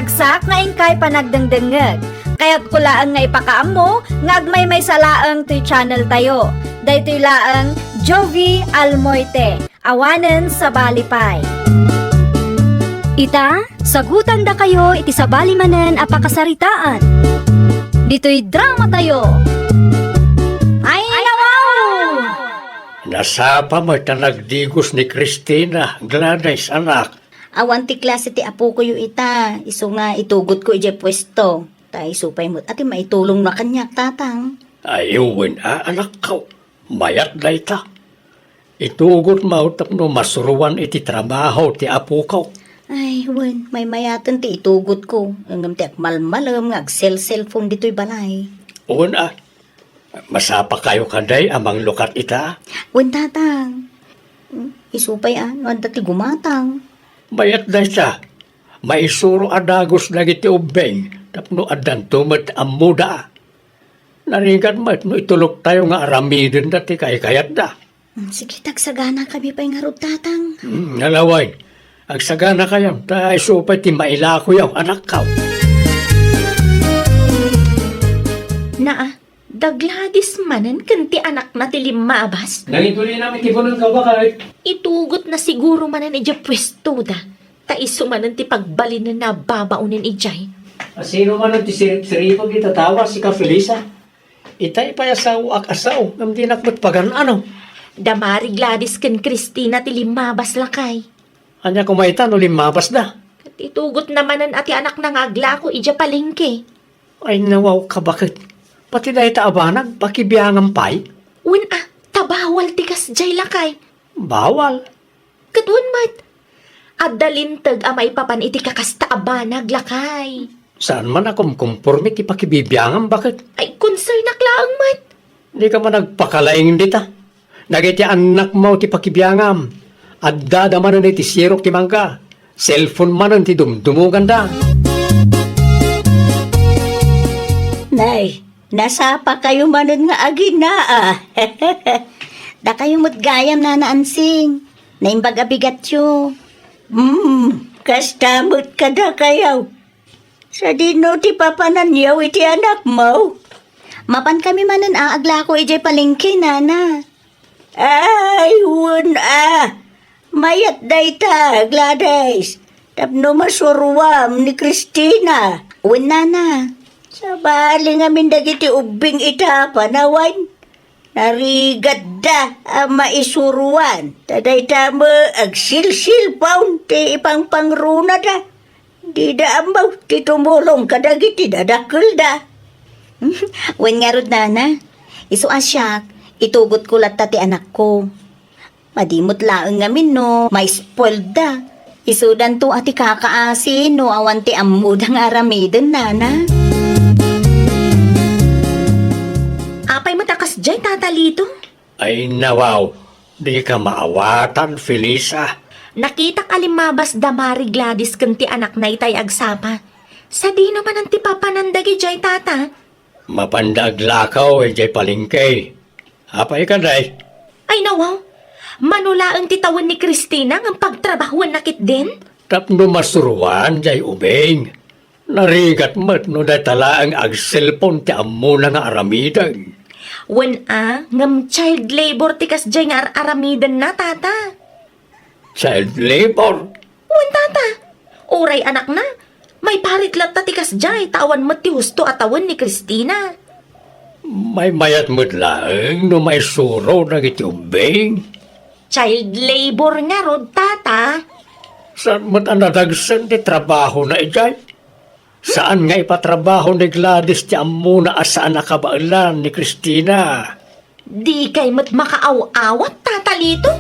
Ragsak nga ingkay panagdengdengeg. Kaya't kulaan nga ipakaamo, nga agmay salaang to'y channel tayo. Daytoy laang Jovi Almoite, awanen sa balipay. Ita, sagutan da kayo iti sabali manen apakasaritaan. Dito'y drama tayo. Ay, wow! Nasapa mo nagdigos ni Christina, Gladys, anak. Awan ti klase ti apo ko yu ita. Iso nga itugot ko ije pwesto. Tay supay mo't ati maitulong na kanyak tatang. Ayuwin anak ko. Mayat na ita. Itugot mo tapno masuruan iti trabaho ti apo ko. Ay, wen, may mayatan ti itugot ko. Hanggang ti akmalmalam nga cellphone dito'y balay. Una, masapa kayo kanday amang lukat ita. Wen tatang. Isupay wanda ti gumatang. Mayat na siya. Maisuro adagos na iti ubeng. Tapno adan tumad amuda. Naringan mo no itulog tayo nga aramidin na ti kayat na. Sige, tagsagana kami pa'y nga rod tatang. Nalaway, ang sagana kayo, tayo supay ti mailako yung anak ka. Naa, dagladis manen kanti anak na ti limabas. Nangituloy namin tibunan ka ba kahit? Itugot na siguro manen ija pwesto da. Taiso manen ti pagbalin na babaunin ijay. Sino man ang tisirip-siripag itatawa si ka Felisa? Itay payasaw ak asaw, ng dinakmat pagan ano. Damari Gladys ken Christina ti limabas lakay. Anya kumaitan o limabas na. Kat itugot namanen ati anak na ngagla ko ija palengke. Ay nawaw ka bakit? Pati na itaabanag, pakibiyangang pay. Wen tabawal ti kasjay lakay. Bawal. Katun mat. Adalintag amay papan iti kakasta abanag lakay. Saan man akong kumporme ti pakibibiyangan bakit? Ay concern naklaang mat. Di ka man nagpakalaing dita. Nagiti anak mo ti pakibiyangam. At dadamanan ti sirok ti mangga. Cellphone manan ti dumdumugan da. Nay, nasapa kayo manon nga agina Da kayo mo't gayam na naansing. Naimbag abigat yo. Kastamot ka da kayaw. Sa dino ti papanan yaw iti anak mo. Mapan kami manan aagla ko ijay palengke nana. Ay, wun Mayat day ta, Gladys. Tapno masuruam ni Christina. Wun nana. Sa bali nga mindagiti ubing ita panawan. Narigat da maisuruan. Taday ta mo agsilsil paun ti ipang pangruna da. Di da amaw ti tumulong kadagiti dadakil da. Wen nga rod nana. Isu asyak, itugot ko latta ti anak ko. Madimot laeng ngamin no, may spoiled da. Isudan to ati kakaasin no, awan ti amud ang aramiden nana. Apay matakas jay tatalito. Ay nawaw, di ka maawatan, Felisa. Nakita kalimabas damari Gladys kanti anak na itay agsapa. Sa di naman ang tipapanandagi jay tata. Mapandag lakaw e jay palingkay. Apay ka day. Ay nawaw, manula ang titawan ni Christina ng pagtrabahuan nakit din. Tapno masuruan jay ubeng. Narigat mat no day tala ang ag-cellphone ti ammo na nga aramidan. Wen ngam child labor tikas jay nga aramidan na tata. Child labor. Wen tata, oray anak na. May parit latta tikas jay tawan mo ti husto atawan ni Christina. May mayat mo't laeng no may suro na iti ubeng. Child labor nga rod tata. Saan mo't anadagsan ti trabaho na ijay? Saan nga ipatrabaho ni Gladys ti ammo na asaan nakabailan ni Christina? Di kay mat makaaw-awat tatalito.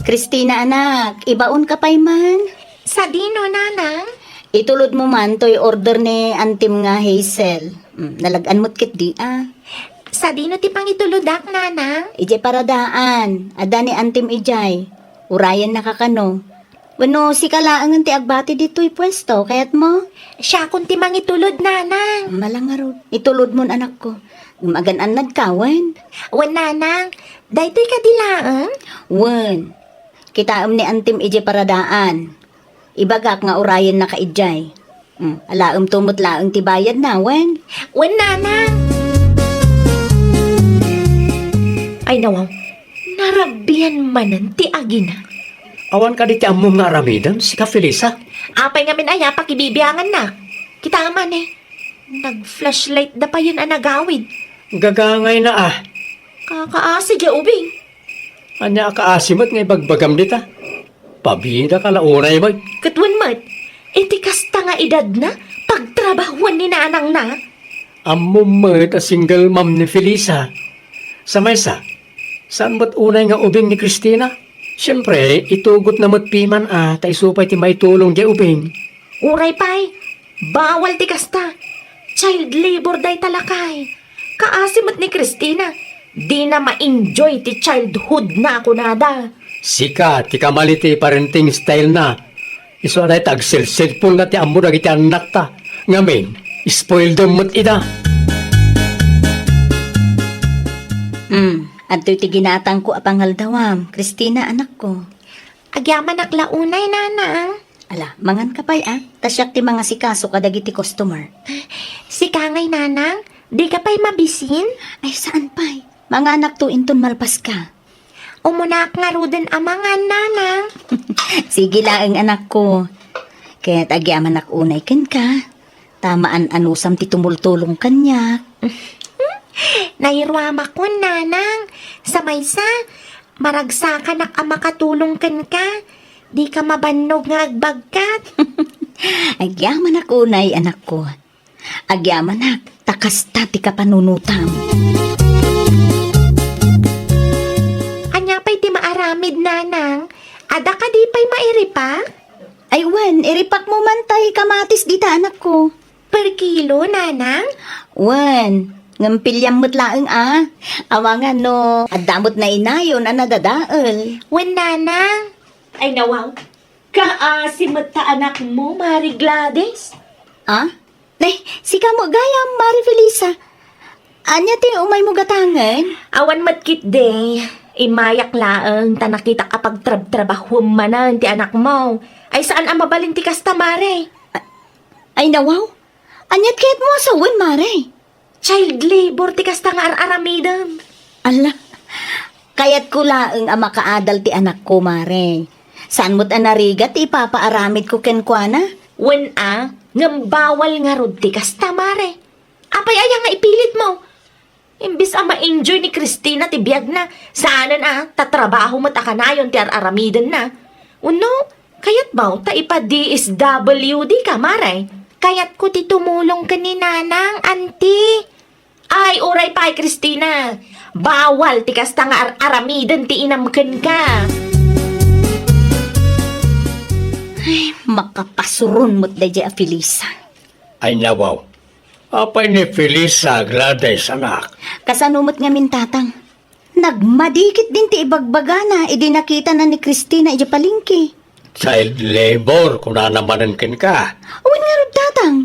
Christina anak, ibaon ka pa'y man. Sa dino nanang. Itulod mo man to'y order ni antim nga Hazel. Nalagaan mo't kit di Sa dino ti pangituludak nanang. Ijay paradaan. Ada ni antim ijay. Urayan nakakano. Wano si kalaangan ti agbati dito'y pwesto. Kayat mo? Siya kun ti mangitulod nanang. Malangarod. Itulod mo anak ko. Magan-anad ka, wen. Wen nanang, daytoy kadilaan. Wen. Kitaam ni antim ije paradaan. Ibagak nga orayan na kaidjay. Alaam tumot laang tibayad na, wen. Wen, nanang. Ay, nawaw. Narabian manan ti agina. Awan ka di ti ammo nga aramidan, si ka Felisa. Apay nga minaya, pakibibiyangan na. Kita man eh. Nag-flashlight da pa yun ang nagawid. Gagangay na ah. Kakaasi dya ubing. Anya kaasimat nga ibagbagam dita. Pabida ka launay ba? Katwan mat, iti kasta nga edad na, pagtrabahuan ni nanang na. Ammo mat a single mom ni Felisa. Sa maysa, saan ba't unay nga ubing ni Christina? Siyempre, itugot na matpiman tay supay ti may tulong di ubing. Uray pay, bawal ti kasta. Child labor day talakay. Kaasimat ni Christina, di na ma-enjoy ti childhood na ako nada. Sika, ti kamaliti parenting style na. Iso na tag-cellphone na ti ammo na iti anak ta. Ngamin, spoil them mo't ida. Adto'y ti ginatang ko apangal dawam, Christina anak ko. Agyaman naklaunay, nanang. Ala, mangan ka pa'y Tasyak ti mga sikaso kadagiti customer. Si Kangay, nanang, di ka pa'y mabisin? Ay, saan pa'y? Mga anak to inton malpas ka. Umunak nga ruden amangan, nanang. Sige lang anak ko. Kaya't agyaman unay ken ka. Tamaan anusam ti tumultulong kanya. Nairwama ko, nanang. Sa maysa, maragsakan ak makatulong kan ka. Di ka mabannog nga agbagkat. Agyaman unay anak ko. Agyaman takas tati ka panunutam. Anya pa'y ti maaramid, nanang. Ada ka di pa'y mairipak? Ay wen, iripak mo man tay kamatis dita anak ko. Per kilo, nanang? Wen, ngampilyan mo't laeng Awangan no, adamot na inayon nadadaal. Wen, nanang? Ay, nawaw. Kaasimat ta anak mo, Mari Gladys. Nay, sika mo gayam, Mari Felisa. Anya ti umay mo gatangan? Awan matkit de. Imayak laeng, ta nakita kapag trab-trabaho manan ti anak mo. Ay saan ang mabalin ti kasta, Mare? Ay nawaw, anyat kahit mo asawan, Mare. Child labor ti kasta nga ar-aramidam. Ala, kayat ko laeng ang makaadal ti anak ko, Mare. Saan mo't anarigat ipapaaramid ko kenkwana? Wen ngam bawal nga rod ti kasta, Mare. Apay aya nga ipilit mo. Imbis ma-enjoy ni Christina ti biyag na, saanan tatrabaho mo ta kanayon ti ar-aramidan na. Uno, kayat ba ta ipa-DSWD ka, Mare? Kayat ko ti tumulong ka ni nanang, auntie. Ay, uray pa, Christina. Bawal ti kasta nga ar-aramidan ti inamken ka. Makapasurun mo't dahi a Felisa. Ay nawaw. Apay ni Felisa Gladys anak. Kasanumot nga mintatang. Nagmadikit din ti ibagbagana, nakita na ni Christina ija palingki. Child labor kung nanamanan ken ka. Uwan nga rod tatang.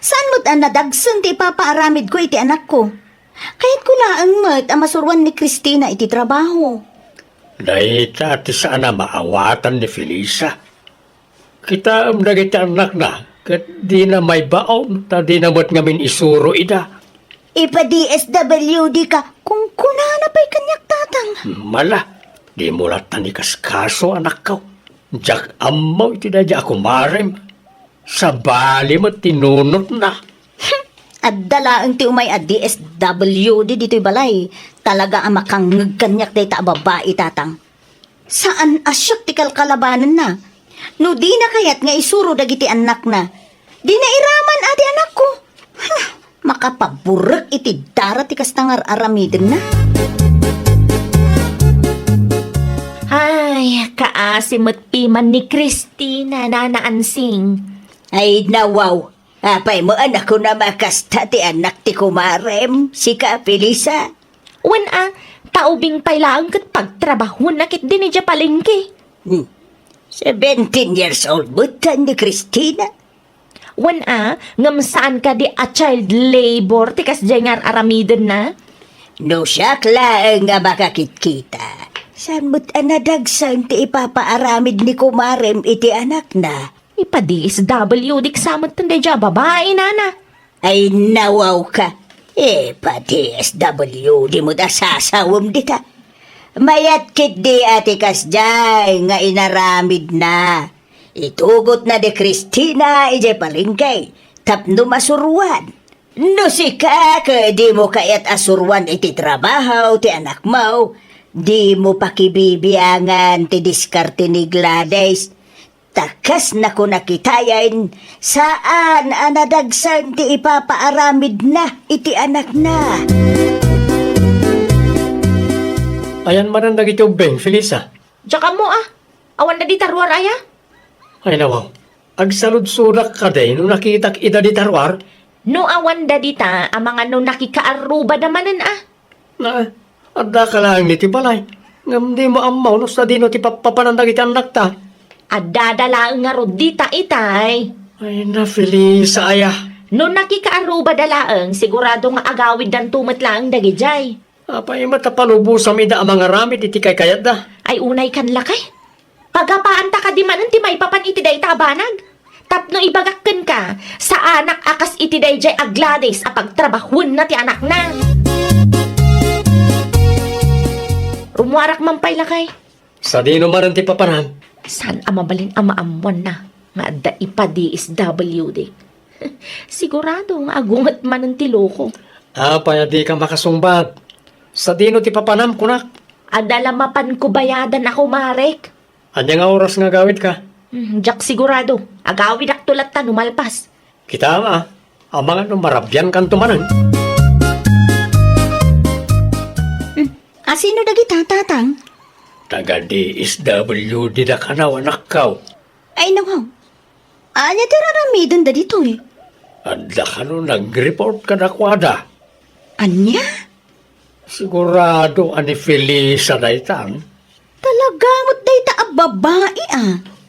Saan mo't nadagsan ti ipapaaramid ko iti anak ko? Kahit ko laang mo't masurwan ni Christina iti trabaho. Dahil ati sana maawatan ni Felisa. Kita am dagiti anak na, kat di na may baon, ta di na mo't ngamin isuro ida. Ipa-DSWD ka kung kunana pa'y kanyak tatang. Mala, di mo lat tanikas kaso anak ko. Diyak amaw iti da ako marem. Sa bali mo tinunot na. At dalaang ti umay at DSWD dito'y balay. Talaga ang makangag kanyak day ta babae tatang. Saan asyak ti kalkalabanan na? No di na kayat nga isuro dagiti anak na. Di na iraman ati anak ko. Makapaburek iti darat ti kastangar aramidin na. Ay, kaasimot piman ni Christina na naansing. Ay nawaw. Apay mo anak ko na makasta ti anak ti kumarem. Sika Felisa. Wan taubing pailaang kat pagtrabaho na kit din niya palengke. 17 years old butan ni Christina. Wan ngam saan ka di a child labor tikas dyan nga aramidan na? No siya lang nga makakit-kita. Saan mo't anadagsan ti ipapaaramid ni kumarem iti anak na? Ipa-DSWD kasamot tunday dya, babae, nana. Ay nawaw ka. Pa-DSW, di mo da sasawam dita. Mayat kit di ati kasjay nga inaramid na. Itugot na di Christina ije palingkay. Tapno masuruan. No si ka di mo kayat asuruan iti trabaho ti anak mo. Di mo pakibibiyangan ti diskarte ni Gladys. Takas na ko nakitayan saan anadagsan ti ipapaaramid na iti anak na. Ayan man ang nagitubeng, Felisa. Tsaka mo awan na di tarwar aya. Ay nawaw, agsalud-surak ka din nung nakitak ida di tarwar. No awan da dita, ang mga no nakikaaruba namanan Na, adda ka lang ni ti balay. Ngam di mo amaw no sa dino ti papanandag iti anak ta. Adadala nga rod dita itay. Ay na, Felisa, aya. No nakikaaruba dalaang, sigurado nga agawid dan tumat lang dagijay. Apay matapalubusam ida ang mga ramit iti kay kayat da. Ay unay kan lakay. Pagapaan ta ka di manan ti may papan iti day tabanag. Tapno ibagakken ka, sa anak akas iti day jay Gladys apag trabahun na ti anak na. Rumuarak man pay lakay. Sa dino maran ti paparan. San amabalin amaamuan na nga adda ipa-DSWD. Sigurado nga agungat man ang tiloko. Apay di ka makasumbat. Sa dino ti papanam kunak. Adala mapan ko bayadan ako, Marek. Anya nga oras nga gawid ka. Jack sigurado, agawid ak tulat ta numalpas. Kita ang mga numarabyan kan tumanan. Asino dagita tatang? Taga DSWD da ka na anak kaw. Ay nawaw. Anya tiraramidon da dito eh. Adda ka no nag-report ka na kwada. Anya? Sigurado ani Felisa na itang. Talagamot day ta babae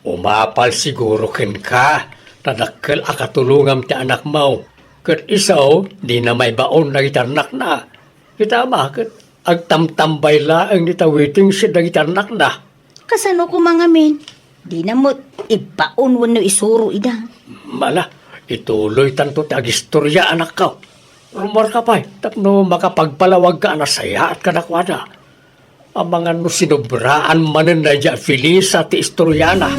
Umapal siguro ken ka. Tadakkel akatulungam ti anak mo. Kat isaw, di na may baon na itanak na. Kita ket agtamtambay laang nitawiting si dagitanak na. Kasano ko mga men? Di na mo ibaon wano isuro ida. Mala, ituloy tanto ti agistorya anak ka. Rumor ka pa'y, tapno makapagpalawag ka na saya at kanakwada. Ang mga no sinubraan manan na dya Felisa ti istoryana.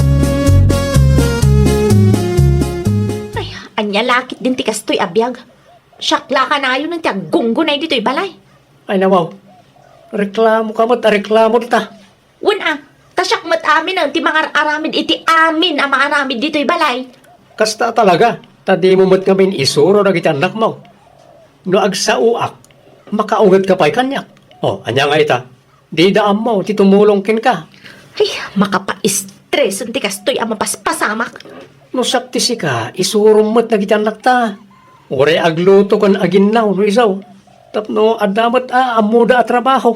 Ay, anya lakit din ti kastoy abiyag. Syakla ka na yun ng tiagunggo na dito'y balay. Ay nawaw, reklamo ka mo't reklamo ta. Tasyak mat amin ang ti mga aramid iti amin ang mga aramid dito'y balay. Kasta talaga, tadi mo mo't ngamin isuro na anak mo. No agsauak, makaungat ka pa'y kanyak. Anya nga ita, di daan mo, titumulong kin ka. Ay, makapa-stress ang ti kastoy ang mapaspasamak. No saktisi ka, isuro mo't nagitanak ta. Ure agluto kan aginaw no isaw. Tapno adamat amuda at trabaho.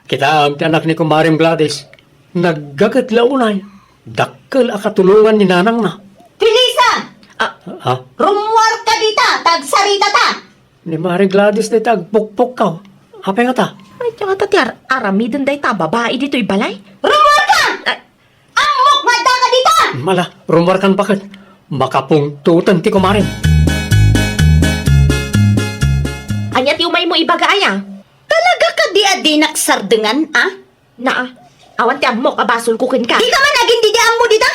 Kita ang anak ni Kumaring Gladys. Naggagat launay. Dakkel akatulungan ni nanang na. Felisa! Ha? Rumuar ka dita! Tagsarita ta! Ni Maring Gladys na tagpukpuk ka. Hapay nga ta. Ay, tsaka tati aramidon day ta, babae dito'y balay. Rumuar ka! Amok nga da ka dita! Mala, rumarkan bakit? Makapungtutan ti Kumaring. Anya ti umay mo ibagaaya. Talaga ka di adinak sardengan, Awan ti amok abasol kukin ka. Di ka man naging didiaan mo dita?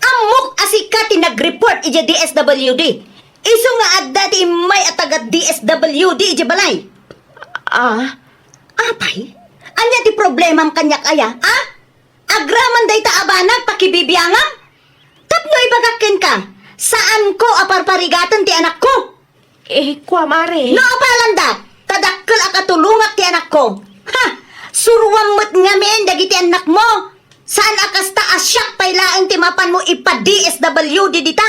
Amok asika ti nag-report ija DSWD. Iso nga adda ti may atagat DSWD ija balay. Apay? Anya ti problemam kanyak aya, Agraman day ta abanag pakibibiyangam? Tapno ibagakin ka, saan ko aparparigatan ti anak ko? Kwa mare. No apalanda, tadakkel akatulungak ti anak ko. Suruang mo't ngamen dagiti anak mo. Saan akas ta asyak pailaang timapan mo ipa-DSWD dita?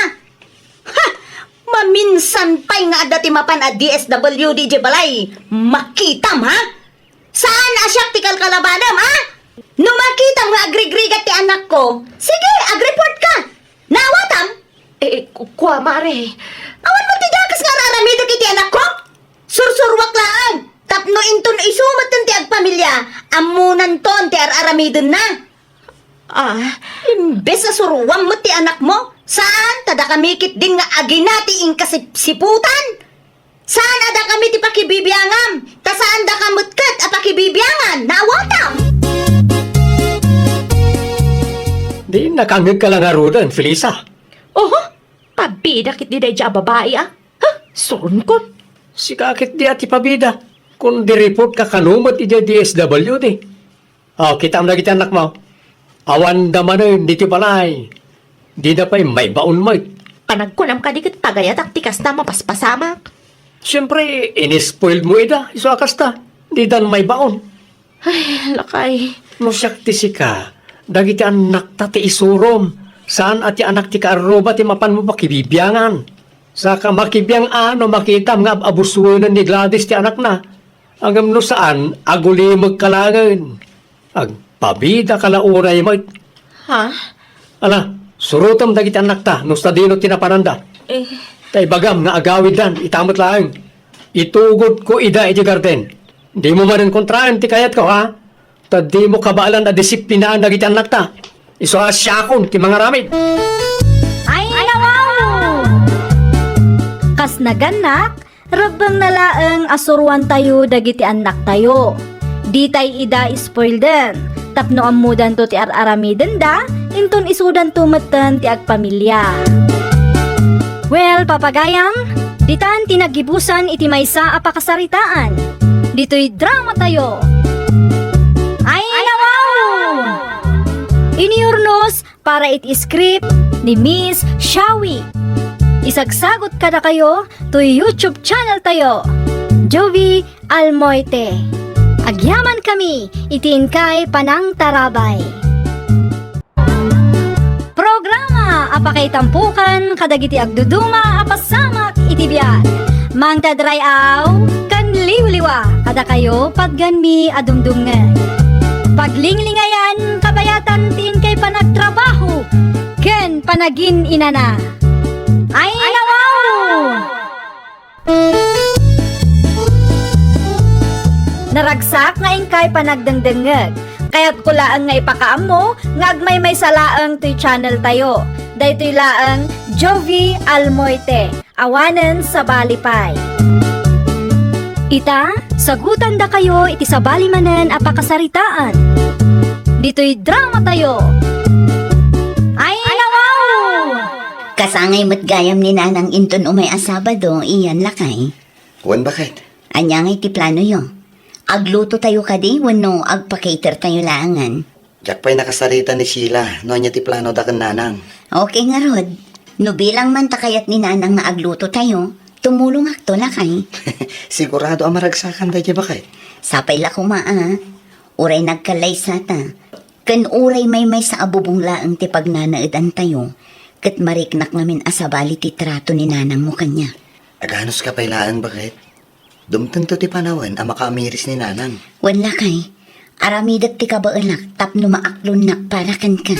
Maminsan pa'y nga ada timapan a DSWD di balay. Makitam, Saan asyak ti kalkalabadam, No makitam nga agrigrigat ti anak ko, sige, agreport ka. Nawatam? Kwa mare. Awan mo ti dakas nga raramidok iti anak ko? Sursurwak lang. Tapno inton isumat ti agpamilya. Amunan ton, ti ar-aramidon na. Imbes na suruan mo ti anak mo, saan tada kami kit din nga aginati ing kasiputan? Saan ada kami ti pakibibiyangam? Ta saan da kamutkat a pakibibiyangan? Nawatam! Di nakangag ka lang arudan, Felisa. Oho, pabida kit di day dya babae ah. Ha? Surun ko. Si kakit di ati pabida. Kung di-report ka kanumot iti DSWD. Kita mo na kita anak mo. Awan daman dito palay. Di na pa'y may baon mo. Panagkunam ka di kit tagayat ak tikas na mapaspasamak. Siyempre, inispoiled mo ida. Iso akas ta. Di dan may baon. Ay, lakay. No sakti si ka. Dagiti anak ta ti isurom. Saan at ti anak ti kaaroba ti mapan mo pakibibiyangan. Saka makibiyang ano makitam nga abusunan ni Gladys ti anak na. Agam no saan, agulimag kalangan. Agpabida kalauray mo. Ha? Ala, surutam dagiti anak ta, no sa dino tinapananda. Tay bagam nga agawid lan, itamot lang. Itugod ko ida iti garden. Di mo man kontraan ti kayat ko ha. Ta di mo kabalan na disiplinaan dagiti anak ta. Iso asyakon ti mga ramid. Ay, wow! Kas naganak, rabang nalaang asuruan tayo dagiti anak tayo. Di tay ida spoilden. Tapno amudan to ti ar-aramiden da, inton isudan tumatan ti agpamilya. Well, papagayam, ditan tinagibusan iti maysa a pakasaritaan. Dito'y drama tayo. Ay, wow! Iniurnos para iti script ni Miss Shawi. Isagsagot kada kayo to YouTube channel tayo, Jovi Almoite. Agyaman kami, itin kay Panang Tarabay. Programa apakay tampukan kadagiti agduduma apasamak iti biyan. Mang tadrayaw kan liwliwa kada kayo pagganmi adumdumngan. Paglinglingayan kabayatan tin kay panagtrabaho ken panagin inana. Ay wow! Naragsak nga ingkay panagdengdengeg. Kaya't kulaan nga ipakaam mo, nga agmay may salaang to'y channel tayo. Dahito'y laang Jovi Almoite, awanen sa balipay. Ita, sagutan da kayo iti sabali manen apakasaritaan. Dito'y drama tayo. Ay wow! Kasangay mo't gayam ni nanang inton umay asabado, iyan lakay. Wan bakit? Anya nga iti plano yo. Agluto tayo kadi, wano agpa-cater tayo laangan. Jak pa'y nakasarita ni Sheila, no niya ti plano da kan nanang. Okay nga Rod, no bilang man takayat ni nanang nga agluto tayo, tumulong akto lakay. Sigurado ang maragsakan da bakit? Sapay la kumaa, uray nagkalay sata. Kan uray may sa abubong laang ti pagnanaadan tayo, kat mariknak ngamin asabali ti trato ni nanang mo kanya. Aganos ka pa'y laan bakit? Dumtang to ti panawan ang makaamiris ni nanang. Wan lakay, aramidat ti kabaalak tapno maaklon nak para kan ka.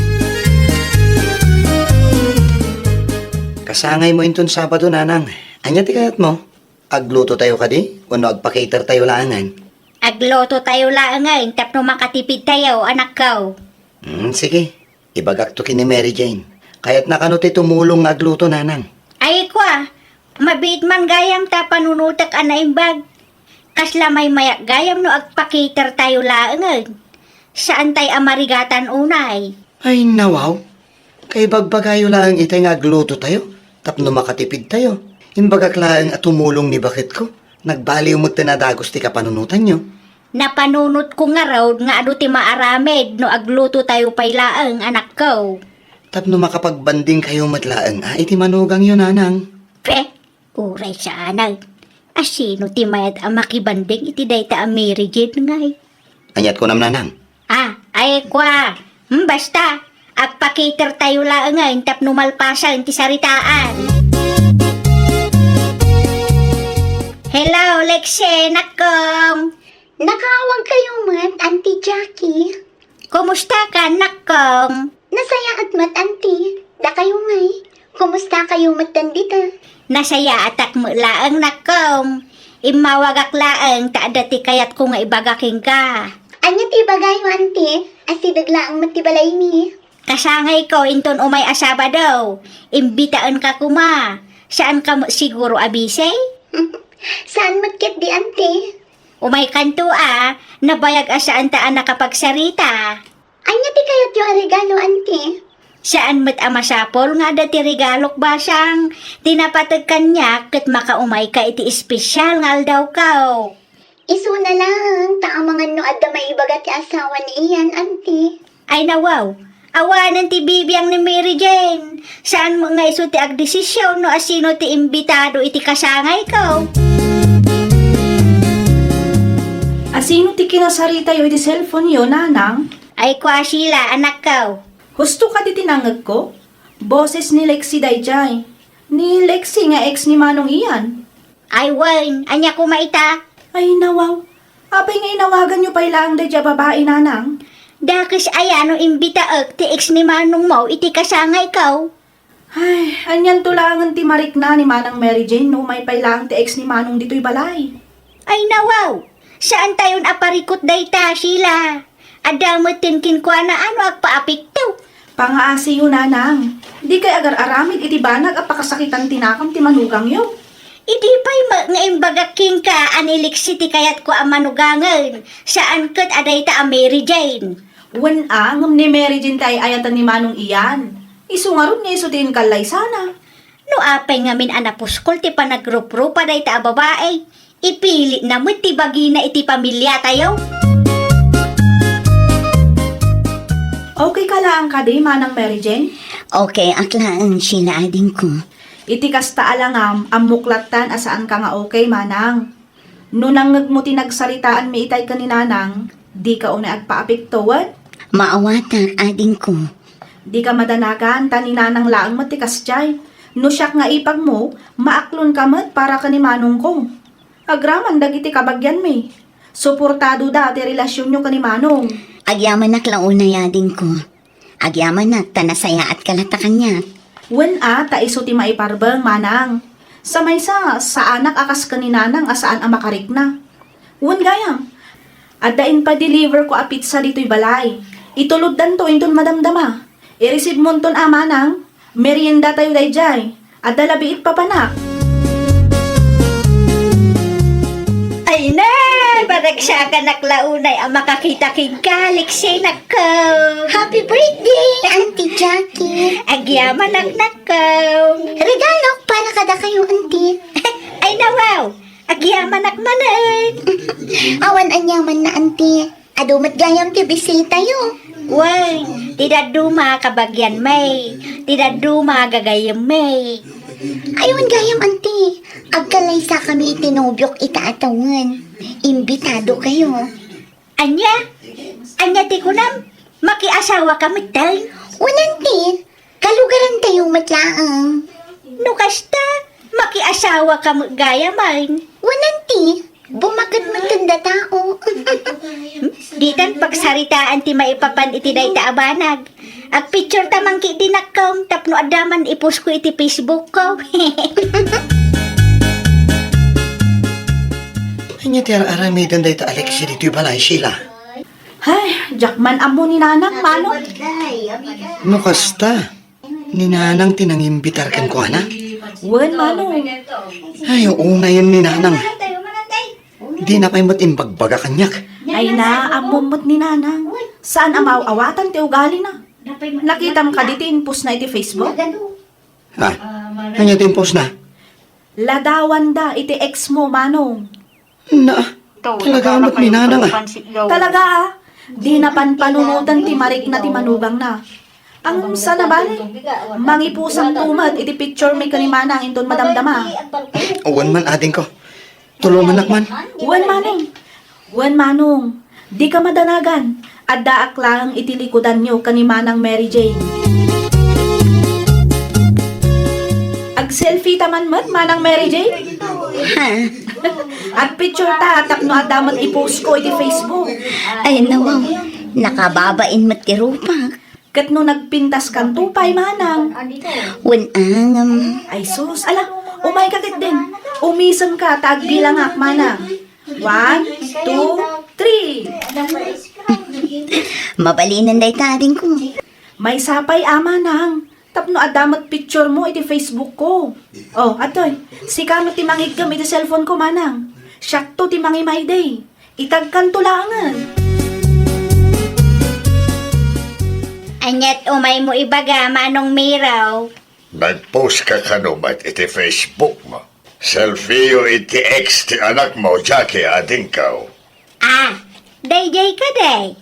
Kasangay mo inton Sabado nanang. Anya ti kayat mo? Agluto tayo kadi? Wano agpa-cater tayo laangan? Agluto tayo laangan tapno makatipid tayo anak ko. Sige. Ibagak to kini Mary Jane. Kaya't nakano ti tumulong nga agluto nanang. Ay kwa, mabit man gayam ta panunutak anaimbag. Kasla may mayak gayam no agpa-cater tayo laangan. Saan tay amarigatan unay? Ay nawaw. Kay bagbagayo lang itay nga agluto tayo. Tapno makatipid tayo. Imbagak lang at tumulong ni bakit ko. Nagbaliw mo tinadagos ti kapanunutan nyo. Napanunot ko nga raw nga ado ti maaramed no agluto tayo pay laang anak ko. Tapno makapagbanding kayo matlaang iti manugang yun nanang. Pe, uray sa anag. Asino ti mayat ang makibanding iti day ta Mary Jane ngay. Anyat ko nam nanang. Ay kwa. Basta, agpa-cater tayo lang ngayon tapno malpasan ti saritaan. Hello, Lexie, nakong. Nakawag kayo mat, Auntie Jackie. Kumusta ka, nakong? Nasaya at mat, Auntie. Da kayo ngay. Kumusta kayo mat, tandita? Nasaya atak mo laang, nakong. Imawagak laang, taadati kayat ko nga ibagaking ka. Anya ti bagay mo, ante? Asidagla ang matibalay ni. Kasangay ko inton umay asaba daw. Imbitaan ka kuma. Saan ka mo siguro abisay? Saan magkit di, ante? Umay kanto nabayag asaan taan nakapagsarita. Anya ti kayat yung regalo, ante? Saan mo't amasapol nga dati regalok basang. Tinapatag kanya kat makaumay ka iti espesyal nga aldaw kao. Iso na lang, taamangan no adda may ibagat ti asawa ni iyan, ante. Ay nawaw, awanan ti bibiyang ni Mary Jane. Saan mo nga iso ti agdesisyon no asino ti imbitado iti kasangay ko? Asino ti kinasarita yo iti cellphone yo, nanang? Ay kwa sila, anak ko. Husto ka di tinangag ko? Boses ni Lexi dayjay. Ni Lexi nga ex ni Manong iyan. Ay Wayne, anya kumaita. Ay nawaw, apay nga inawagan nyo pa ilang dayjay babae, nanang. Dakis ayano imbitaag ti ex ni Manong mo iti kasangay ko. Ay, anyan tulangan ti Marik na ni Manang Mary Jane no may pailang ti ex ni Manong dito'y balay. Ay nawaw, saan tayon aparikot dayta sila? Adamot tinkin kwa na ano agpaapik to. Pangaasi yun, nanang. Di kay agar-aramid iti banag apakasakitan tinakam ti manugang yo. Idi pa'y ngayon ka aniliksi ti kayat ko ang manugangan. Saan kat aday ta ang Mary Jane? Wen ngam ni Mary Jane tay ayatan ni Manong iyan. Isu nga ron nga isu din kalay sana. No apay ngamin anapuskol ti panagrup-rup aday ta a babae. Ipili na mo ti bagina iti pamilya tayo. Okay ka lang ka di, Manang Mary Jane? Okay, aklaan sila ading ko. Iti kasta alangam, ang muklatan asaan ka nga okay, Manang. No nangag mo tinagsaritaan mi itay ka ni Nanang, di ka una agpaapiktuwan. Maawatan ading ko. Di ka madanagan, tani Nanang laang matikas jay. No siyak nga ipag mo, maaklon ka mat para ka ni Manong ko. Agraman dagiti kabagyan mi. Suportado dati relasyon nyo ka ni Manong. Agyaman nak launa yading ko. Agyaman nak tanasaya at kalatakan niya. Wen ta iso ti maiparbang, Manang. Sa maysa, sa anak akas ka ni Nanang asaan ang makarik na. Wen gayam. Adain pa deliver ko a pizza dito'y balay. Itulod dan to inton madamdama. I-receive mo ton Manang. Merienda tayo dayjay. At dalabiit pa panak. Ay na, barag siya ka naklaunay ang makakita king kaliksi nako. Happy birthday, Auntie Jackie! Agyaman nako. Regalo para kada kayo, Auntie. Ay nawaw, agyaman nakmanan. Awan anyaman na, Auntie. Adumat gayam ti bisita yo. Way, tidak duma kabagyan may. Tidak duma gagayam may. Ayun gayam, Auntie. Agkalaysa kami itinubyok itaatawan. Imbitado kayo. Anya? Anya ti kunam? Makiasawa ka matay? Auntie. Kalugaran tayo matlaang. No kasta, makiasawa ka gayaman. Auntie. Bumagat matanda tao. Ditan pagsaritaan ti maipapan iti day taabanag. Ag picture tamang ki dinakkom tapno adaman ipos ko iti Facebook ko. Anya ti aramidan day ta Alexi dito'y balay, Sheila. Hay, jakman amo ni Nanang, Manong. No kasta, ni Nanang tinangimbitar kan ko, ana? Wen, Manong. Ay, oo ngayon ni Nanang. Di na kayo matimbagbaga kanyak. Ay na, amumot ni Nanang. Saan amaw awatan ti ugali na? Nakitam ka diti inpus na iti Facebook? Ha? Anya ti post na? Ladawan da iti ex mo, Manong. Na, talaga amat ni Nanang ah. Talaga di na panpanunutan ti marik na ti manugang na. Ang sana bali, mangipusang tumat iti picture may kanimanang inton madamdama. Uwan man ading ko. Tulungan nakman. Wen Manong, di ka madanagan. Adda aklang itilikudan nyo kanimanang Mary Jane. Ag-selfie taman mat, Manang Mary Jane? Ha? At picture ta, tapno adaman i-post ko iti Facebook. Ay nawaw. Nakababain matirupa. Kat no nagpintas kang tupay, Manang. Wanangam. Ay sus, ala, umay kakit din. Umisan ka, tagbilang ak, Manang. 1, 2, 3. Mabalinan day tading ko. May sapay ama nang. Tapno adamat picture mo iti Facebook ko. Oh, atoy. Si kano ti mangigam iti cellphone ko manang. Syakto ti mangimay day. Itagkan tulangan. Anyat umay mo ibaga manong miraw. Nag-post ka kanumat iti Facebook mo. Selfie o iti ex ti anak mo, Jackie, ading kao. Day ka day.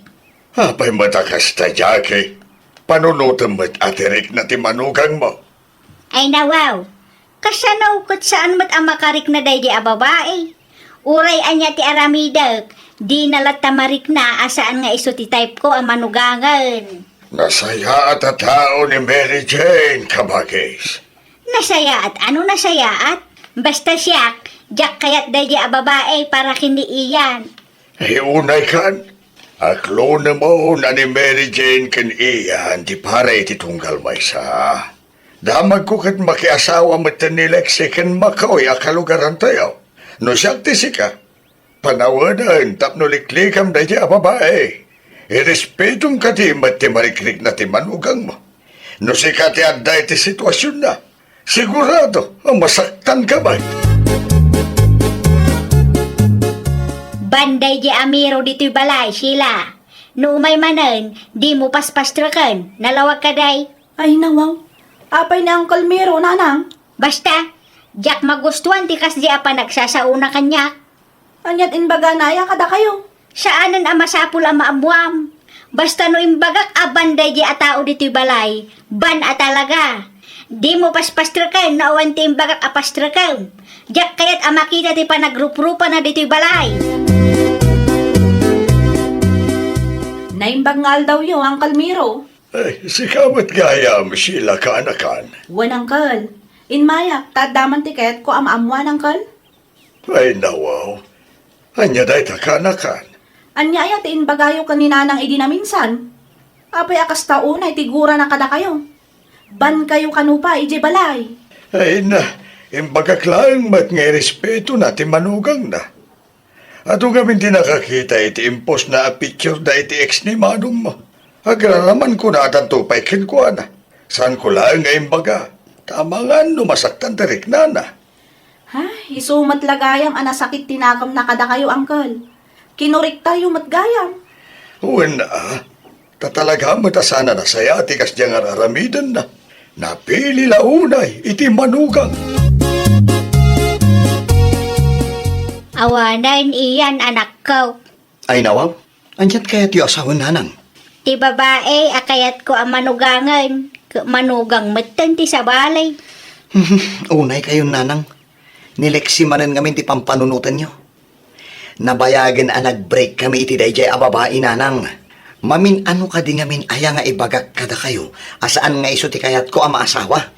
Apay matakas ta, Jackie. Panunutan mo't atirik na ti manugang mo. Ay nawaw. Kasanaw kot saan mat ang makarik na day a babae. Uray anya ti aramidag. Di nalat tamarik na asaan nga iso ti type ko ang manugangan. Nasaya at tao ni Mary Jane, kabagis. Nasaya at ano nasaya at? Basta siya, jak kayat day a babae para kindi iyan. Hiunay kan. Aklo na mo na ni Mary Jane kan iyan, di para iti tunggal may sa. Damag ko kat makiasawa mo ni Lexi kan Makoy akalugaran tayo. No siyak ti sika. Panawanan tapno liklikam na di a babae. Irespetong ka ti mat ti mariklik na ti manugang mo. No sika ti adda iti sitwasyon na. Sigurado, masaktan ka ba? Banday di amiro dito'y balay, Sheila. No umay manan, di mo paspastrakan, nalawag ka day. Ay nawaw. Apay na ang kalmero, nanang. Basta, jak magustuhan ti kas di apa nagsasauna kanya. Anyat inbaga naya kada kayo. Saanan ang masapul ang maamuam. Basta no imbagak abanday di atao dito'y balay, ban atalaga. Di mo paspastrakan, nauwan ti imbagak apastrakan. Jak kaya't amakita ti panagrup-rupa na dito'y balay. Naimbagngal daw yo ang kalmero. Ay, sikamat gaya mo sila kaanakan. Wanang kal. Inmayak, tadaman tiket ko amaamuan ang kal. Ay, nawaw. Anya day ta kaanakan. Anya ay atiin bagayo kanina nang idi na minsan. Apay akas taunay tigura na kada kayo. Ban kayo kanupa ije balay. Ay na, imbagak lang mat nga respeto na ti manugang na. Ato gamin di nakakita iti impos na picture da iti ex ni manong mo. Agraraman ko na atan tupay kinkwa na. Saan ko lang nga imbaga? Tama nga numasaktan tarik na na. Ay, isumat lagayam anasakit tinagam na kada kayo, angkal. Kinurik tayo matgayam. Uwan na, tatalaga mo ta sana na saya ati kas diyang araramidan na. Napili launay iti manugang. Awanan iyan anak ko. Ay nawaw, andyan kaya ti asawan nanang. Ti babae akayat ko ang manugangan. Manugang matan ti sa balay. Unay kayo nanang. Nileksimanan ngamin ti pampanunutan nyo. Nabayagan ang nag-break kami iti dayjay a babae nanang. Mamin ano ka di ngamin aya nga ibagak kada kayo. Asaan nga iso ti kayat ko ang maasawa?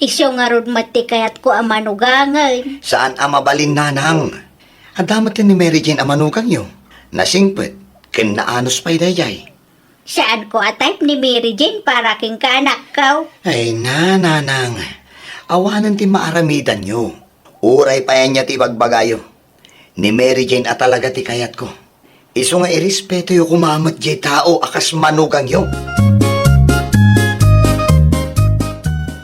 Iso nga rod mati kayat ko ang manugangan. Saan ang mabalin nanang? Adamat ni Mary Jane ang manugang nyo. Nasingpet, kinaanos pa'y dayjay. Saan ko a type ni Mary Jane para king kaanak ko? Ay nanang, awanan ti maaramidan nyo. Uray pa yan niya ti bagbagayo. Ni Mary Jane at talaga ti kayat ko. Iso nga irespeto yung kumamat jay tao akas manugang yo.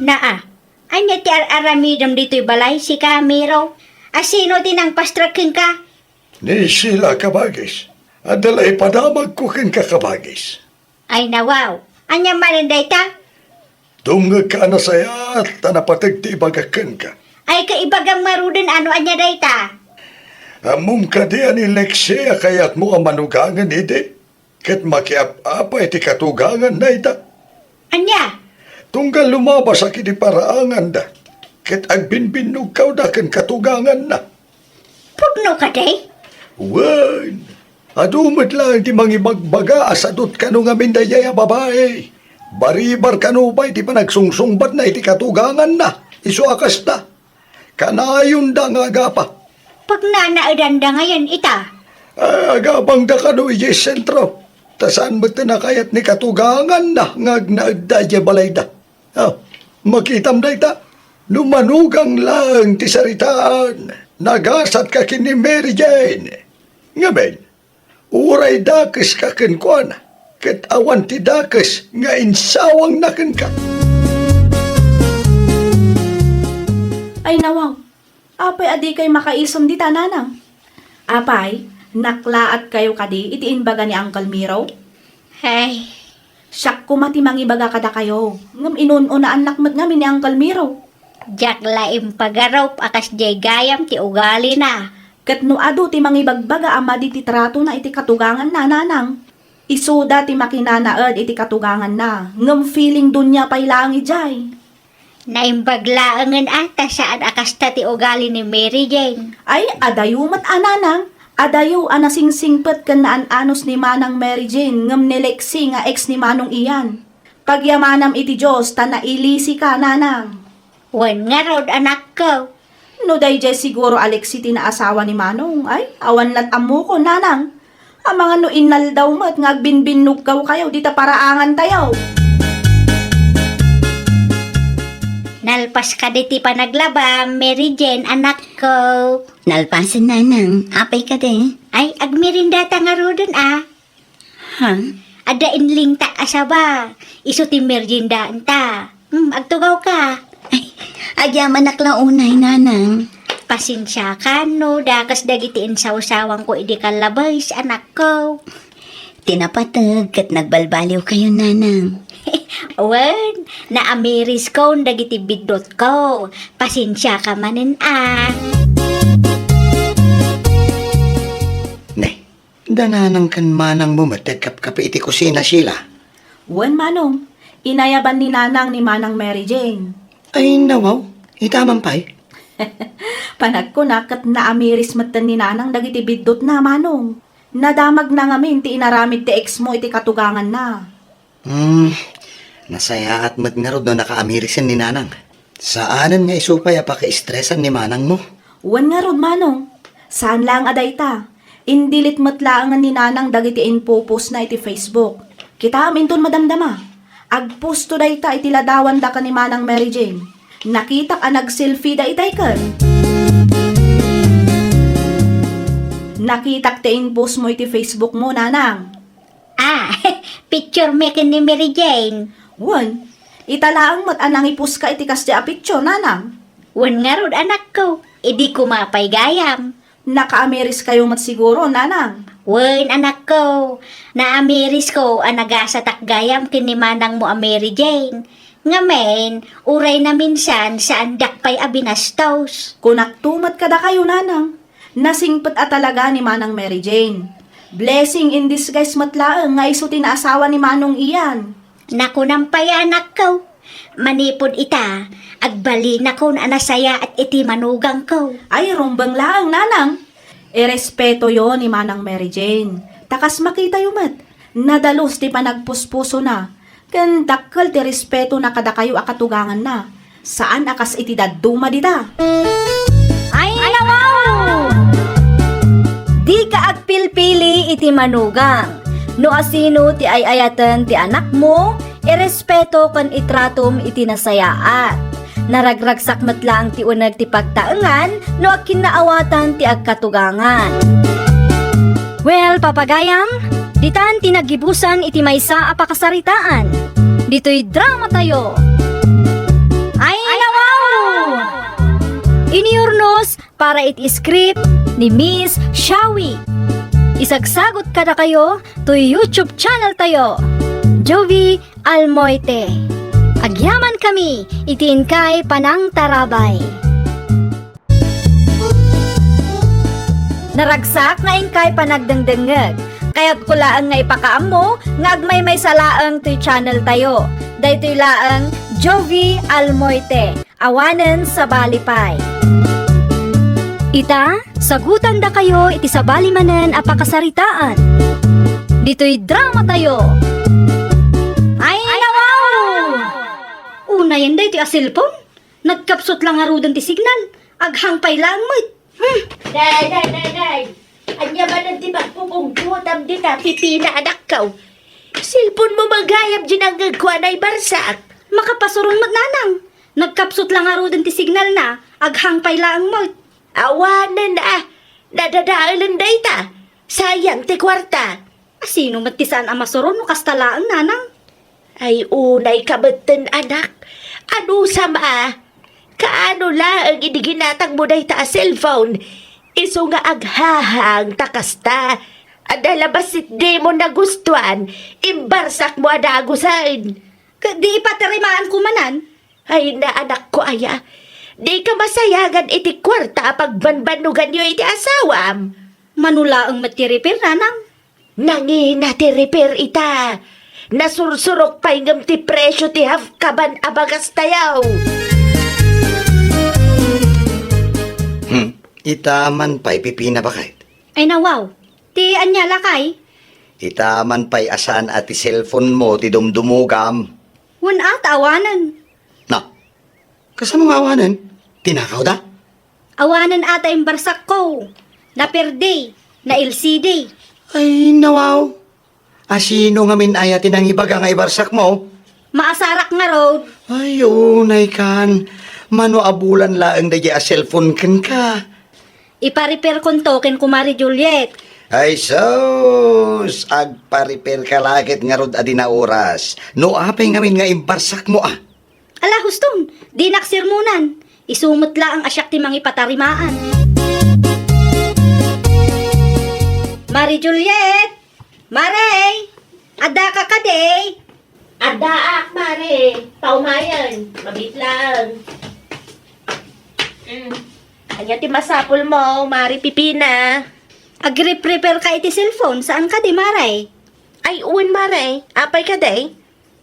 Naa, anya ti aramidam dito'y balay si Camero. Asino tinang pastraking ka? Ni sila kabagis. Adalay padamag ko kin kakabagis. Ay nawaw, anya marinday ta? Dungag ka na saya at tanapatag ti ibagakan ka. Ay kaibagang marudin ano anya day ta? Amum ka di ani Lexi kayat mo ang manugangan ide. Kat makiap-apa iti katugangan na ita. Anya? Tunggal lumabas ak iti paraangan da. Kat agbinbinog kaw da kan katugangan na. Pugno ka day? Wan! Adumat lang ti mangibagbaga asadot kanu nga mindayay a babae. Baribar kanu ba iti panagsungsungbat na iti katugangan na. Isu akas na. Kanayon da nga agapa. Pag nanaadanda ngayon ita. Agabang da kanu ije sentro. Tasan mo tinakayat ni katugangan na ngagnaagda ije balay da. Makitam da ita. Lumanugang lang ti saritaan. Nagasat ka kini Mary Jane. Ngamen, uray dakis ka kinkwana. Kat awan ti dakas nga insawang nakan ka. Ay nawaw, apay adi kay makaisom di tananang. Apay, naklaat kayo kadi itiin baga ni Uncle Miro? Ay, Siyak kumati mangibaga kada kayo. Ngam inununa anak mat ngamin ni Uncle Miro. jak laim pagaraw akas jay gayam ti ugali na. Kat no ado ti mangibagbaga ama di ti trato na iti katugangan na nanang. Isuda ti makinanaad iti katugangan na. Ngam feeling dunya pay lang ijay. Naimbaglaangan ata saan akasta ti ugali ni Mary Jane. Ay, adayo mat ananang. Adayo anasingsingpet kan naan anos ni Manang Mary Jane ngam ni Lexi nga ex ni Manong iyan. Pagyamanam iti Diyos, ta nailisi ka, nanang. Wan nga raw anak ko. No dayjay siguro Alexi tinaasawa ni Manong. Ay, awan lat amo ko, nanang. Ang mga no inal daw mat, ngagbinbinugaw kayo, di ta paraangan tayo. Nalpas ka di ti panaglaba, Mary Jane, anak ko. Nalpasan nanang, apay ka de. Ay, agmirinda ta nga rodon ah. Ha? Ada inling ta asaba. Isu ti merinda enta. Agtugaw ka. Agyaman nakla unay nanang. Pasensya ka no, dakas dagitiin sawsawang ko idi kalabay sa anak ko. Tinapatag kat nagbalbaliw kayo nanang. Wen, na-amiris ko dagiti bidot ko. Pasensya ka manin ah. Ne, dananang kan manang mo matekap kape iti kusina sila. Wen Manong, inayaban ni nanang ni Manang Mary Jane. Ay nawaw, itaman pa'y. Panag ko na kat naamiris matan ni nanang dagiti bidot na Manong. Nadamag na ngamin ti inaramid ti ex mo iti katugangan na. Nasaya at magnarod no nakaamirisin ni nanang. Saanan nga isupay apaka-estresan ni manang mo? Wen nga rod Manong, saan lang aday ta? Indilit matlaangan ni nanang dagiti infopos na iti Facebook. Kita aminton madamdama. Agpusto day ta iti ladawan da ka ni Manang Mary Jane. Nakita ka nag-selfie da itay ka. Nakita ti inpost mo iti Facebook mo, nanang. Ah, picture making ni Mary Jane. Wen, italaang mat anang ipus ka iti kasya a picture, nanang. Wan nga rod anak ko. Idi ko mapay gayam. Naka-ameris kayo mat siguro, nanang. Wen anak ko. Na-amiris ko anagasatak gayam kinimanang mo a Mary Jane. Ngamen, uray na minsan sa andak pay abinastos. Kunaktumat kada kayo, nanang. Nasingpet at talaga ni Manang Mary Jane. Blessing in disguise matlaang nga iso tinaasawa ni Manong iyan. Naku nampay anak ko. Manipod ita, agbali na ko na anasaya at iti manugang ko. Ay, rumbang laang, nanang. Erespeto yon ni Manang Mary Jane. Takas makita yumat. Nadalos ti panagpuspuso na. Kan dakkel ti respeto na kada kayo akatugangan na. Saan akas iti daduma dita? Ay, nawaw! Di ka agpilpili iti manugang. No asino ti ayayatan ti anak mo, irespeto kan itratom iti nasayaat. Naragragsak matlang ti unag ti pagtaengan, no akinaawatan ti agkatugangan. Well, papagayam, ditan tinagibusan iti maysa a pakasaritaan. Dito'y drama tayo. Ay, nawaw! Iniurnos para iti script ni Miss Shawi. Isagsagot kada kayo to YouTube channel tayo, Jovi Almoite. Agyaman kami, itiin kay Panang Tarabay. Naragsak nga kay panagdengdengeg, kaya't kulaan nga ipakaam mo, nga agmay salaang to channel tayo. Daytoy laang Jovi Almoite, awanen sa balipay. Ita, sagutan da kayo iti sabali manen a pakasaritaan. Dito'y drama tayo. Ay, nawaw! Una yan da iti a cellphone. Nagkapsot lang arudan ti signal. Aghangpay lang mo. Day. Anya ba nang di magpupungkutam din na pipina anak ko? Silpon mo magayab din ang gagwanay barsak. Makapasurong magnanang. Nagkapsot lang arudan ti signal na. Aghangpay lang mo. Awanan na. Nadadaalan day ta. Sayang ti kwarta. Sino matisaan ang masuron no kastalaan nanang? Ay unay kabatan anak. Ano sama? Kaano la ang idiginatang mo day ta cellphone? Iso nga aghahang takasta. Adalabasit di mo nagustuhan. Imbarsak mo adagusan. Di ipatirimaan ko manan. Ay na anak ko aya. Di ka masayagan iti kwarta pagbanbanugan nyo iti asawam. Manula ang matiripir nanang. Nangina ti repair ita. Nasursurok pa ingam ti presyo ti hafkaban abagas tayaw. Itaman pa'y pipina ba kahit? Ay nawaw. Ti anya lakay. Itaman pa'y asan at ti cellphone mo ti dumdumugam. Wan at awanan. Na, kasama nga awanan? Tinakaw da? Awanan ata yung barsak ko. Na per day. Na LCD. Ay, nawaw. Asino nga min ayatin ang ibaga nga ibarsak mo? Maasarak nga road. Ay, unay kan. Mano abulan laang da a cellphone kan ka. Ipa-repair kon token kumari Juliet. Ay, sos! Agpa-repair ka lagit nga rod adi na oras. No apay ngamin nga imbarsak mo ah. Ala huston, di naksirmunan. Isumot la ang asyak ti mga ipatarimaan. Mari Juliet! Maray! Ada ka kaday! Adaak mare. Paumayan. Mabit lang. Anya ti masapol mo, Mari Pipina. Agri-prepare ka iti cellphone, saan ka di maray? Ay, uwan Mare. Apay ka day?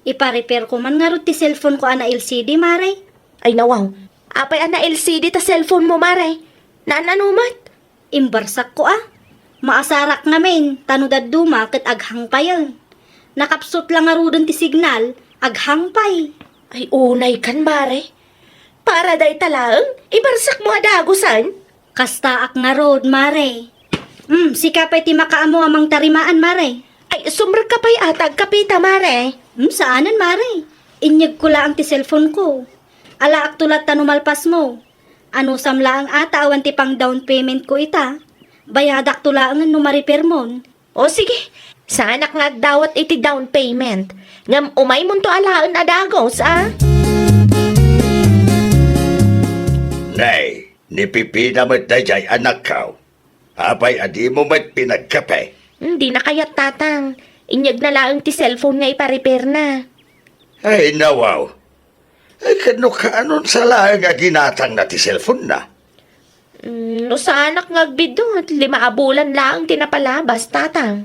Ipa-repair ko man nga ro ti cellphone ko ana LCD maray. Ay nawaw. Apay ana LCD ta cellphone mo Mare. Nananumat? Imbarsak ko ah. Maasarak ngamin, tanudad duma ket aghang pa yun. Nakapsot lang nga ro dun ti signal, aghang pay. Ay unay kan Mare. Para day talaang, ibarsak mo adagusan. Kastaak nga road, mare. Sikapay ti makaamo amang tarimaan, mare. Ay sumrag ka pa'y atag kapita Mare. Saanan, mare? Inyag ko lang ti cellphone ko. Ala aktulat tanumalpas mo. Ano samlaang ata awan ti pang down payment ko ita. Bayadak tulaangan no ma-repair mon. O sige, sana nga dawat iti down payment. Ngam umay mo to alaan adagos ah. Nay, ni Pipina mo't dayay anak kao. Apay adi mo mo't pinagkape. Hindi na kayat tatang. Inyag na lang ti cellphone nga ipa-repair na. Ay, nawaw. Ay, kano ka anon sa laang nga ginatang na ti cellphone na? No sa anak nga agbidot, 5 bulan lang tinapalabas tatang.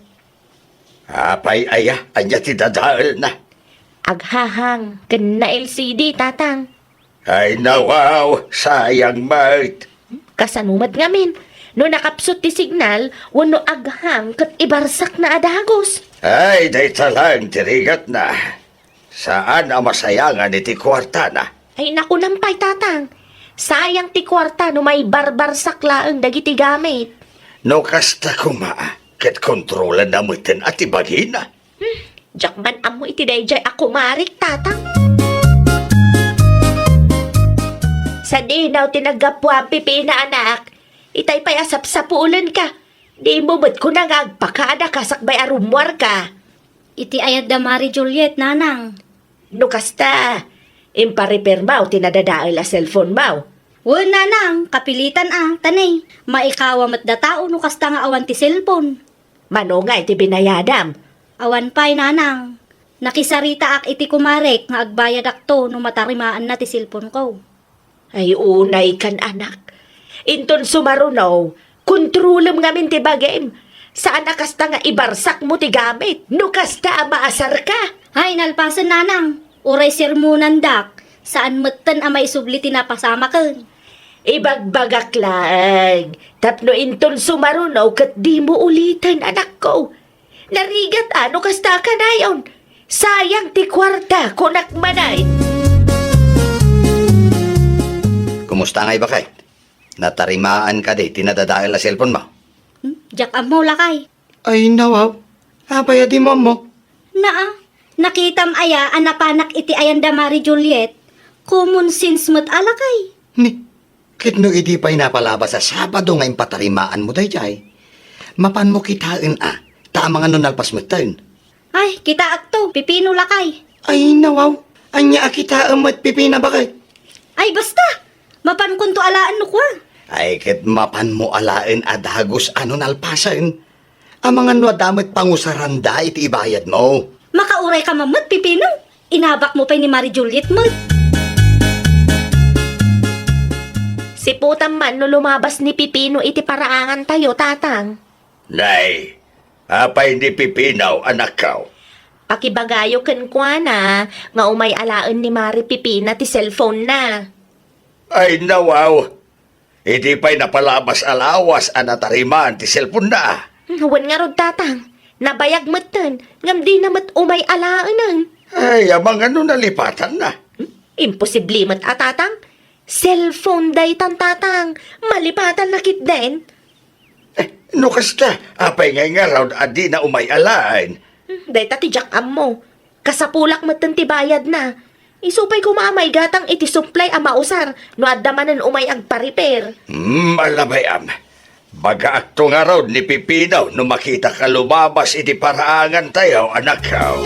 Apay aya, anya ti dadaal na. Aghahang, na LCD tatang. Ay, nawaw, sayang mat. Kasanumat ngamin, no nakapsot ti signal, wano aghang kat ibarsak na adagos. Ay, day talang tirigat na. Saan ang masayangan iti kwarta na? Ay naku nampay tatang. Sayang ti kwarta no may barbarsak laang dagiti gamit. No kasta kumaa, ket kontrolan na mo iten at ibagina. Jakman amo iti dayjay ako marik tatang. Sa dinaw tinagapwa Pipina anak, itay pay asap sa puulan ka. Di mo ba't ko nangagpakada kasakbay arumwar ka? Iti ayad da Mari Juliet, nanang. No kasta, impa-repair mau tinadadaal a cellphone mau. Wan nanang, kapilitan ah, tanay. Maikawa mat da tao no kasta nga awan ti cellphone. Mano nga iti binayadam. Awan pay nanang. Nakisarita ak iti kumarek nga agbayad akto no matarimaan na ti cellphone ko. Ay unay kan anak. Inton sumarunaw, kontrolam ngamin ti bagem. Saan na kasta nga ibarsak mo ti gamit? No kasta maasar ka. Hay, nalpasan nanang. Uray sermonan dak. Saan matan amay subli tinapasama ka? Ibagbagak lang. Tapno inton sumarunaw kat di mo ulitan anak ko. Narigat ano kasta ka na yon. Sayang ti kwarta kunak manay. Kumusta nga iba kay? Natarimaan ka di, tinadadaal na cellphone mo. Jack amo lakay. Ay, nawaw. Apay adi mo mo. Naa, nakitam aya anapanak iti ayanda Mari Juliet. Common sense mo't alakay. Ni, kit no iti pa'y napalabas sa Sabado nga impatarimaan mo dayjay. Mapan mo kitain Ta mga nunalpas matan. Ay, kita akto, pipino lakay. Ay nawaw, anya kita amat pipina bakit? Ay, basta! Mapan kun to alaan no kwa. Ay ket mapan mo alaen adagos ano nalpasan. Ang mga nuadamat pangusaranda iti ibayad mo. Makauray ka mamat, pipino. Inabak mo pa ni Mari Juliet mo. Si putam man no lumabas ni Pipino iti paraangan tayo, tatang. Nay, apay ni Pipinaw, anak kaw. Pakibagayo ken kwa na, nga umay alaan ni Mari Pipina ti cellphone na. Ay nawaw, hindi pa'y napalabas alawas anatariman ti cellphone na. Huwan nga rod, tatang. Nabayag matan, ngam di namat umay alaanan. Ay, amang ano nalipatan na. Imposible mat tatang. Cellphone day tan tatang. Malipatan na kit din. No kasta, apay ngay nga raw adi na umayalain. Day ti jakam mo. Kasapulak matan ti bayad na. Isupay ko maamay gatang iti supply ang mausar. No adamanan umay agpa-repair. Alabay am. Baga akto nga raw ni Pipinaw no makita ka lumabas iti paraangan tayo, anak kaw.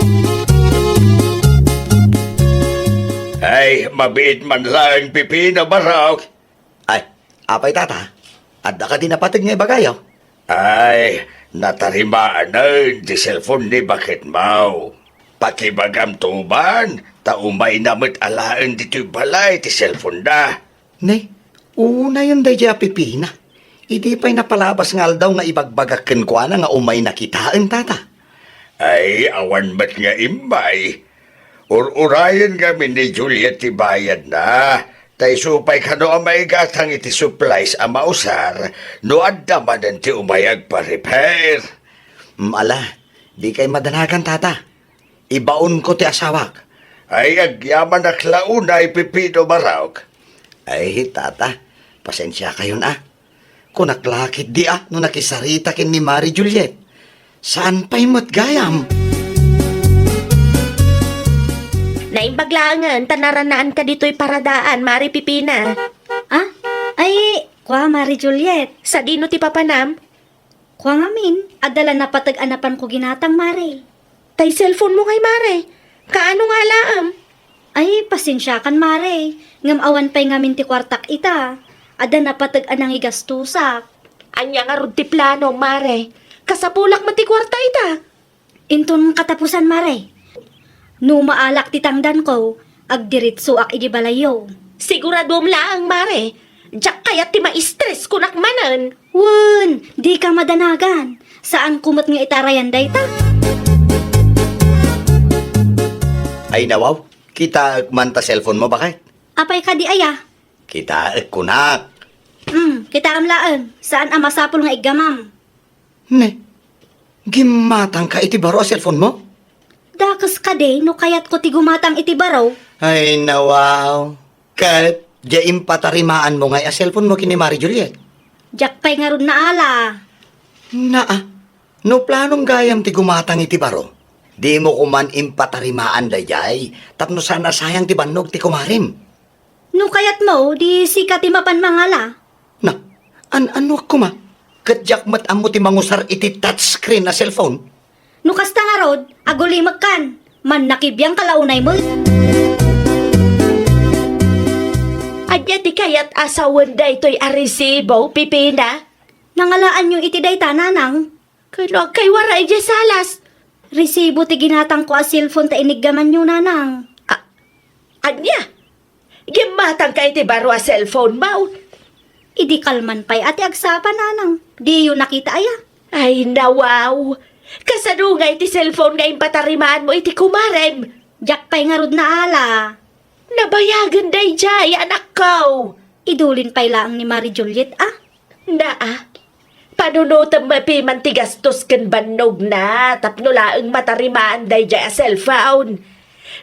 Ay, mabiit man lang Pipinaw baraw. Ay, apay tata, adda ka din napatig nga bagayo. Ay, natarimaan na di cellphone ni Bakit Mau. Pakibagam tuban, taumay namit alaan dito'y balay ti cellphone na. Ne, una yun day dya pipina. Iti pa'y napalabas nga daw nga ibagbagakin ko na nga umay nakitaan tata. Ay, awan mat nga imbay. Urayan kami ni Juliet ti bayad na. Tay supay ka no amay gatang iti supplies ang mausar, no adamanan ti umayag pa repair. Ala, di kay madanagan tata. Ibaon ko ti asawak. Ay, agyaman na klaunay Pipino Barawk. Ay, tata, pasensya kayo na. Kung naklakit di no nakisarita kin ni Mari Juliet. Saan pa'y matgayam? Naimbaglangan, tanaranaan ka dito'y paradaan, Mari Pipina. Ah? Ay, kwa Mari Juliet. Sa dino ti papanam, Kwa ngamin, adala na patag-anapan ko ginatang Mari. tay cellphone mo kay Mare. Kaano nga laam? Ay, pasensya kan Mari. Ngam awan pa'y ngamin ti kwartak ita. Ada na patag-anang igastusak. Anya nga rod ti plano, Mare. Kasapulak mati kwarta ita. Inton katapusan Mari. No maalak ti tangdan ko, agdiritso ak idi balayo. Sigurado laang, Mare. Diyak kaya ti ma-stress kunak manan. Wun, di ka madanagan. Saan kumot nga itarayan dayta? Ay nawaw, kita manta cellphone mo bakit? Apay ka di aya? Kita kunak. Kita amlaan. Saan ang masapol nga igamam? Ne, gimatang ka iti baro a cellphone mo? Dakas ka de, no kayat ko ti gumatang iti baraw. Ay nawaw, kat jaim patarimaan mo nga a cellphone mo kini Mari Juliet. Diyak pa'y nga ron na ala. Naa, no planong gayam ti gumatang iti baro. Di mo kuman impatarimaan dayjay, tapno sana sayang ti bannog ti kumarim. No kayat mo, di sikat ti mapan mangala. Na, ano ako ma? Kadyak mat amo ti mangusar iti touchscreen na cellphone. No kasta nga rod, agulimag kan. Man nakibiyang kalaunay mo. Anya ti kayat asawan da ito'y aresibo, Pipina. Nangalaan yung iti dayta nanang. Kano kay waray di salas. Resibo ti ginatang ko a cellphone ta iniggaman yung nanang. Anya? Gimatang kay ti baro a cellphone mo. Idi kalman pa'y ati agsapan nanang. Di yun nakita aya. Ay, nawaw. Kasadungay ti cellphone nga impatarimaan mo iti kumarem. Diyak pa'y nga rod na ala. Nabayagan day jay, anak ko. Idulin pa'y laang ni Mari Juliet Naa, panunutan mapiman ti gastos kan bannog na, tapno laang matarimaan day jay a cellphone.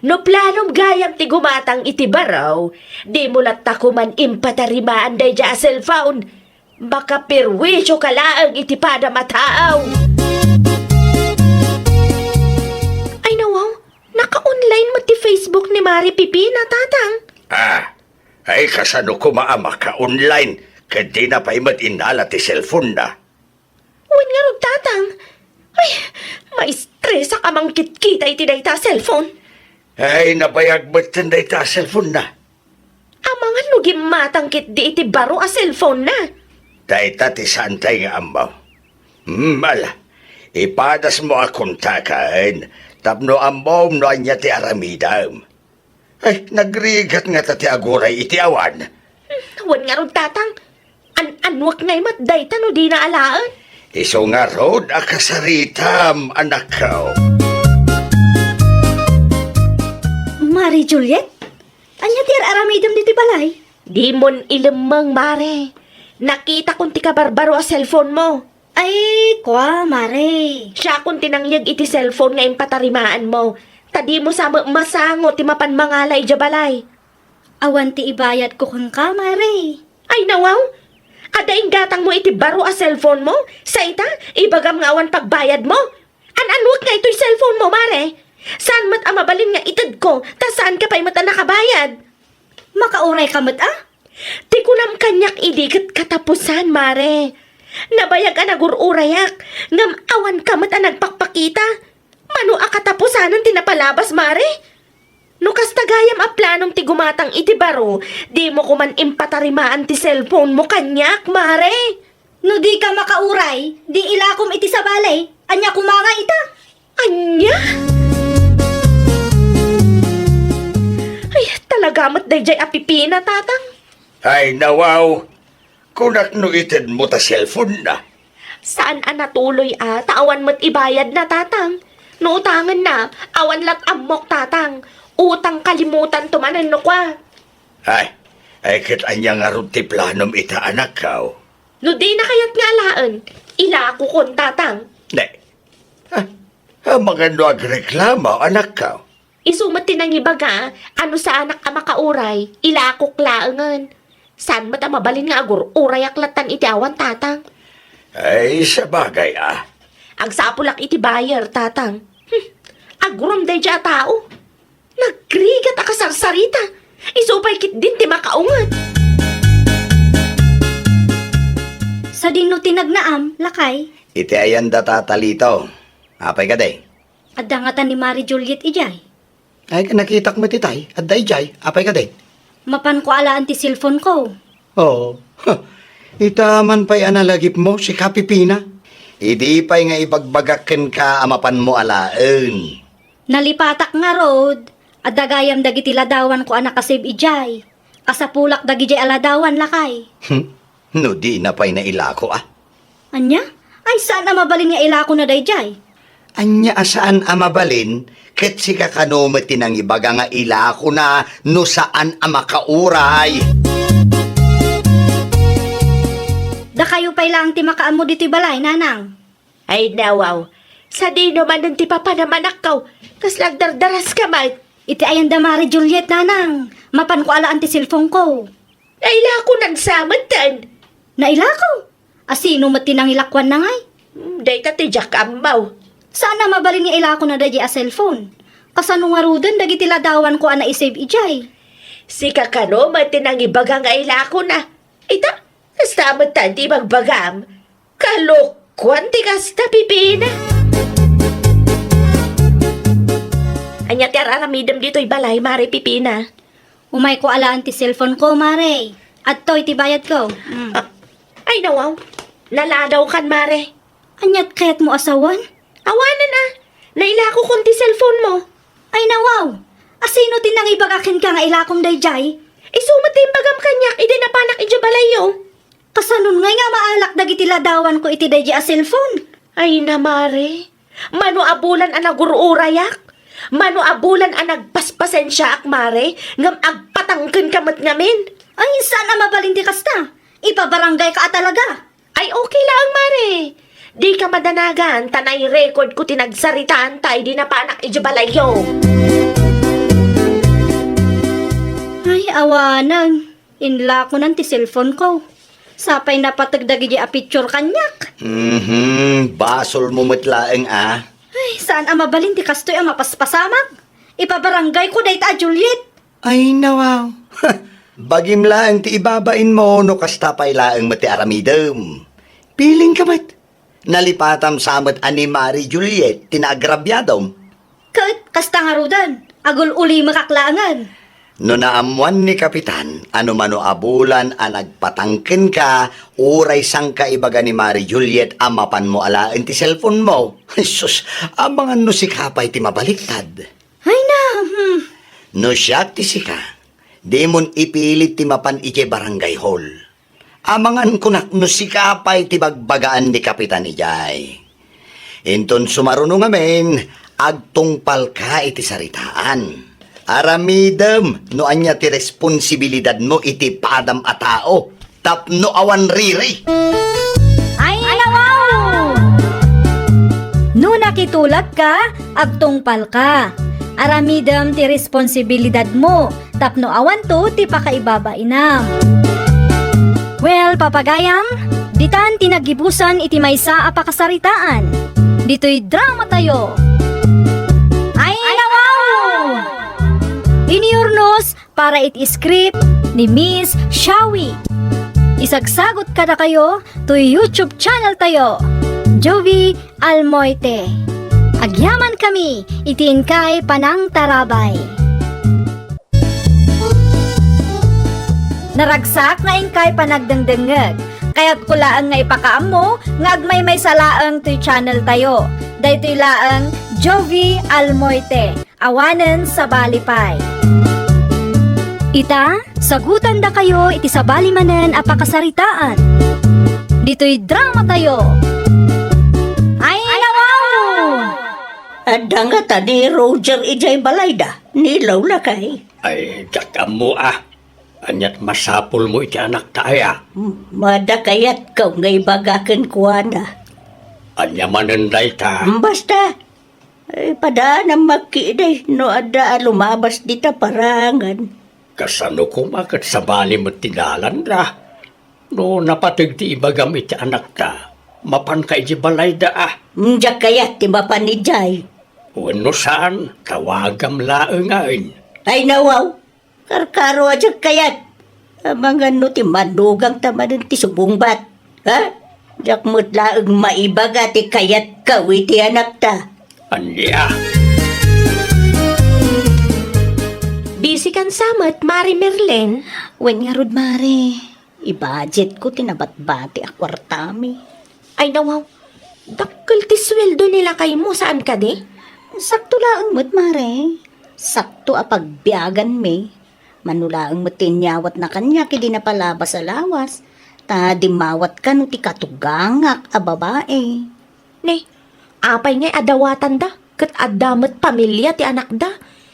No planom gayam ti gumatang iti baraw, di mo latakuman impatarimaan day jay a cellphone. Baka pirwisyo ka laang iti pada mataaw. Ay nawaw, naka-online mo ti Facebook ni Mari Pipina, tatang. Ay kasano kumaama ka online, kadi na pa'y matinala ti cellphone na. Uwan nga ron, tatang. Ay, amang kitkita iti dayta cellphone. Ay, nabayag ba't tanday ta cellphone na? Amangan no gimatang kit di iti baro a cellphone na. Dayta ti santay nga ambaw. Mala, ipadas mo akong takain, tapno ambom no anya ti aramidam. Ay, nagrigat nga ta ti aguray iti awan. Wan nga ron tatang. Anwak ngay mat dayta no di na alaan. Iso nga rod akasaritam, anak ko. Mari Juliet, anya ti aramidam diti balay? Di mon ilemang mare. Nakita kong ti kabarbaro a cellphone mo. Ay, kwa, mare. Siya kung tinangyag iti cellphone nga impatarimaan mo. Tadi mo sa masango ti mapan mangalay jabalay. Awan ti ibayad ko kang ka, mare. Ay nawaw, adaing gatang mo iti baro a cellphone mo? Sa ita, ibagam nga awan pagbayad mo? Ananwag nga ito'y cellphone mo, mare? Saan mat amabalin nga itad ko, ta saan ka pa'y mata nakabayad? Makauray ka mat, ah? Di ko nam kanyak idigat katapusan, mare. Nabayag a nagururayak, ngam awan ka mat a nagpakpakita. Mano a katapusanan tinapalabas, mare? No kastagayam a planong ti gumatang iti baro, di mo kuman impatarimaan ti cellphone mo kanyak, mare. No di ka makauray, di ilakom iti sa balay. Anya kumanga ita. Anya? Ay, talaga mat dayjay apipina, tatang. Ay, nawaw. Kunak no itid mo ta cellphone na. Saan a natuloy taawan mat ibayad na, tatang? No utangan na, awan lat amok, tatang. Utang kalimutan tumanan no kwa. Ay kat anya nga ron ti planom ita anak ko. No di na kayat nga alaan, ila ko kon, tatang. Ne. Mga no agreklamo anak ko. Isumat tinangibaga, ano sa anak a makauray, ila ko klaangan. San mat a mabalin nga agur, urayak latan iti awan, tatang. Ay, sa bagay Agsapulak iti bayer, tatang. Agurom day dya tao. Nagrigat a kasarsarita. Isupay kit din ti makaungan. Sa dino tinagnaam, lakay. Iti ayan da tatalito. Apay ka day. Adangatan ni Mari Juliet ijay. Ay, nakitak mo titay. At day jay. Apay ka day. Mapan ko alaan ti cellphone ko. Oo. Itaman pa'y analagip mo si Kapipina. Idi pa'y nga ipagbagakin ka amapan mo alaan. Nalipatak nga rod. Adagayam dagiti ladawan ko anak kasib ijay. Kasapulak dagiti aladawan lakay. No di na pa'y nailako Anya? Ay saan na mabalin nga ilako na dayjay? Anya asaan amabalin, ket si kakanomet tinang ibaga nga ilako na no saan amakauray. Da kayo pa'y lang ti makaamo dito'y balay, nanang. Ay nawaw, sa di naman ng ti papanamanak kaw, kas lagdardaras ka mat. Iti ayan da Mari Juliet, nanang. Mapan ko alaan ti cellphone ko. Naila ko ng samatan. Nailako? Asino mat tinangilakwan na ngay? Day ka ti Jack Ambaw. Saan na mabalin nga ilako na dayi a cellphone? Kasano nga rudan dagiti ladawan ko ana isave ijay. Si kakano matinang ibaga nga ila ko na. Ita, kastamat tanti magbagam. Kalokwan ti kasta pipina. Anya ti araramidam dito'y balay, Mare Pipina. Umay ko alaan ti cellphone ko, Mare. At to'y ti bayad ko. Ay nawaw, naladaw kan, Mare. Anyat kayat mo asawan? Awanan na, naila ko kunti cellphone mo. Ay nawaw, asino tinangibagakin ka nga ilakong dayjay? Isumatim bagam kanyak, iti napanak iti balayo. Kasanon nga nga maalak dagiti ladawan ko iti dayjay a cellphone. Ay na, Mare. Mano abulan ang nagururayak? Mano abulan ang nagpaspasensya ak, Mare? Ngam agpatangkin kamat ngamin? Ay, saan na mabalindi kasta? Ipabarangay ka talaga. Ay, okay lang, Mare. Di ka madanagan, tanay record ko tinagsaritaan tayo di na panak ijabalayo. Ay, awanang. Inla ko nan ti cellphone ko. Sapay napatagdagi a picture kanyak. Basol mo matlaeng Ay, saan ang mabalindi kastoy ang mapaspasamak? Ipabarangay ko dayta, Juliet. Ay nawaw. Bagim laang ti ibabain mo no kasta pa'y laang mati aramidem. Piling ka mat. Nalipatam samet ani Mari Juliet, tinagrabyadom. Kat, kasta nga rudan. Agul uli makaklangan. No naamuan ni Kapitan, ano mano abulan ang nagpatangkin ka, uray sang kaibaga ni Mari Juliet, amapan mo alain ti cellphone mo. Sus, amangan no si kapay ti mabaliktad. Ay na, No siya ti sika, di mon ipilit ti mapan ije barangay hall. Amangan ko na no si kapay ti bagbagaan ni Kapitan ijay. Inton sumaruno ngamen, agtungpal ka iti saritaan. Aramidem, no anya ti responsibilidad mo iti padam a tao, tapno awan riri. Ay, wow! No nakitulak ka, agtungpal ka. Aramidam ti responsibilidad mo, tapno awan to ti pakaibabainam. Well, papagayam, ditan tinagibusan iti maysa a pakasaritaan. Dito'y drama tayo. Ay, wow! Iniurnos para iti script ni Miss Shawi. Isagsagot ka na kayo to YouTube channel tayo, Jovi Almoite. Agyaman kami, itiin kay Panang Tarabay. Naragsak nga ingkay panagdengdengeg. Kaya't kulaan nga ipakaam mo, nga agmay may salaang to'y channel tayo. Daytoy laang Jovi Almoite. Awanen sa balipay. Ita, sagutan da kayo iti sabali manen a pakasaritaan. Dito'y drama tayo. Ay, wow! Adda nga ta ni Roger ijay balayda. Nilaw la kay. Ay, kakam mo Anyat masapul mo iti anak taaya. Mada kayat kau ngay bagakan kuana. Anya manenday ta. Basta, padaan ang makiday no ada lumabas dita parangan. Kasano ko makat sa bali mo tinalan ra. No napatig ti ibagam iti anak ta. Mapan ka iti balay da Diyak kayat ti mapanijay. Wano saan, tawagam laengain. Ay nawaw, karkaro adyak kayat. Mga no ti manugang tamanan ti subungbat. Ha? Diyak mo't laeng maibaga ti kayat kawi ti anak ta. Anya. Busy kan samat, Mari Merlen. Wen nga rod mare, i-budget ko tinabat-bati a kwartami. Ay nawaw, dakkel ti sweldo nila kay mo, saan ka di? Sakto laeng mo't mare. Sakto a pagbiagan me. Manulaang matinyawat na kanya kidi na palabas sa lawas. Ta dimawat ka no ti katugangak a babae. Ne, apay ngay adawatan da, kat adamat pamilya ti anak da.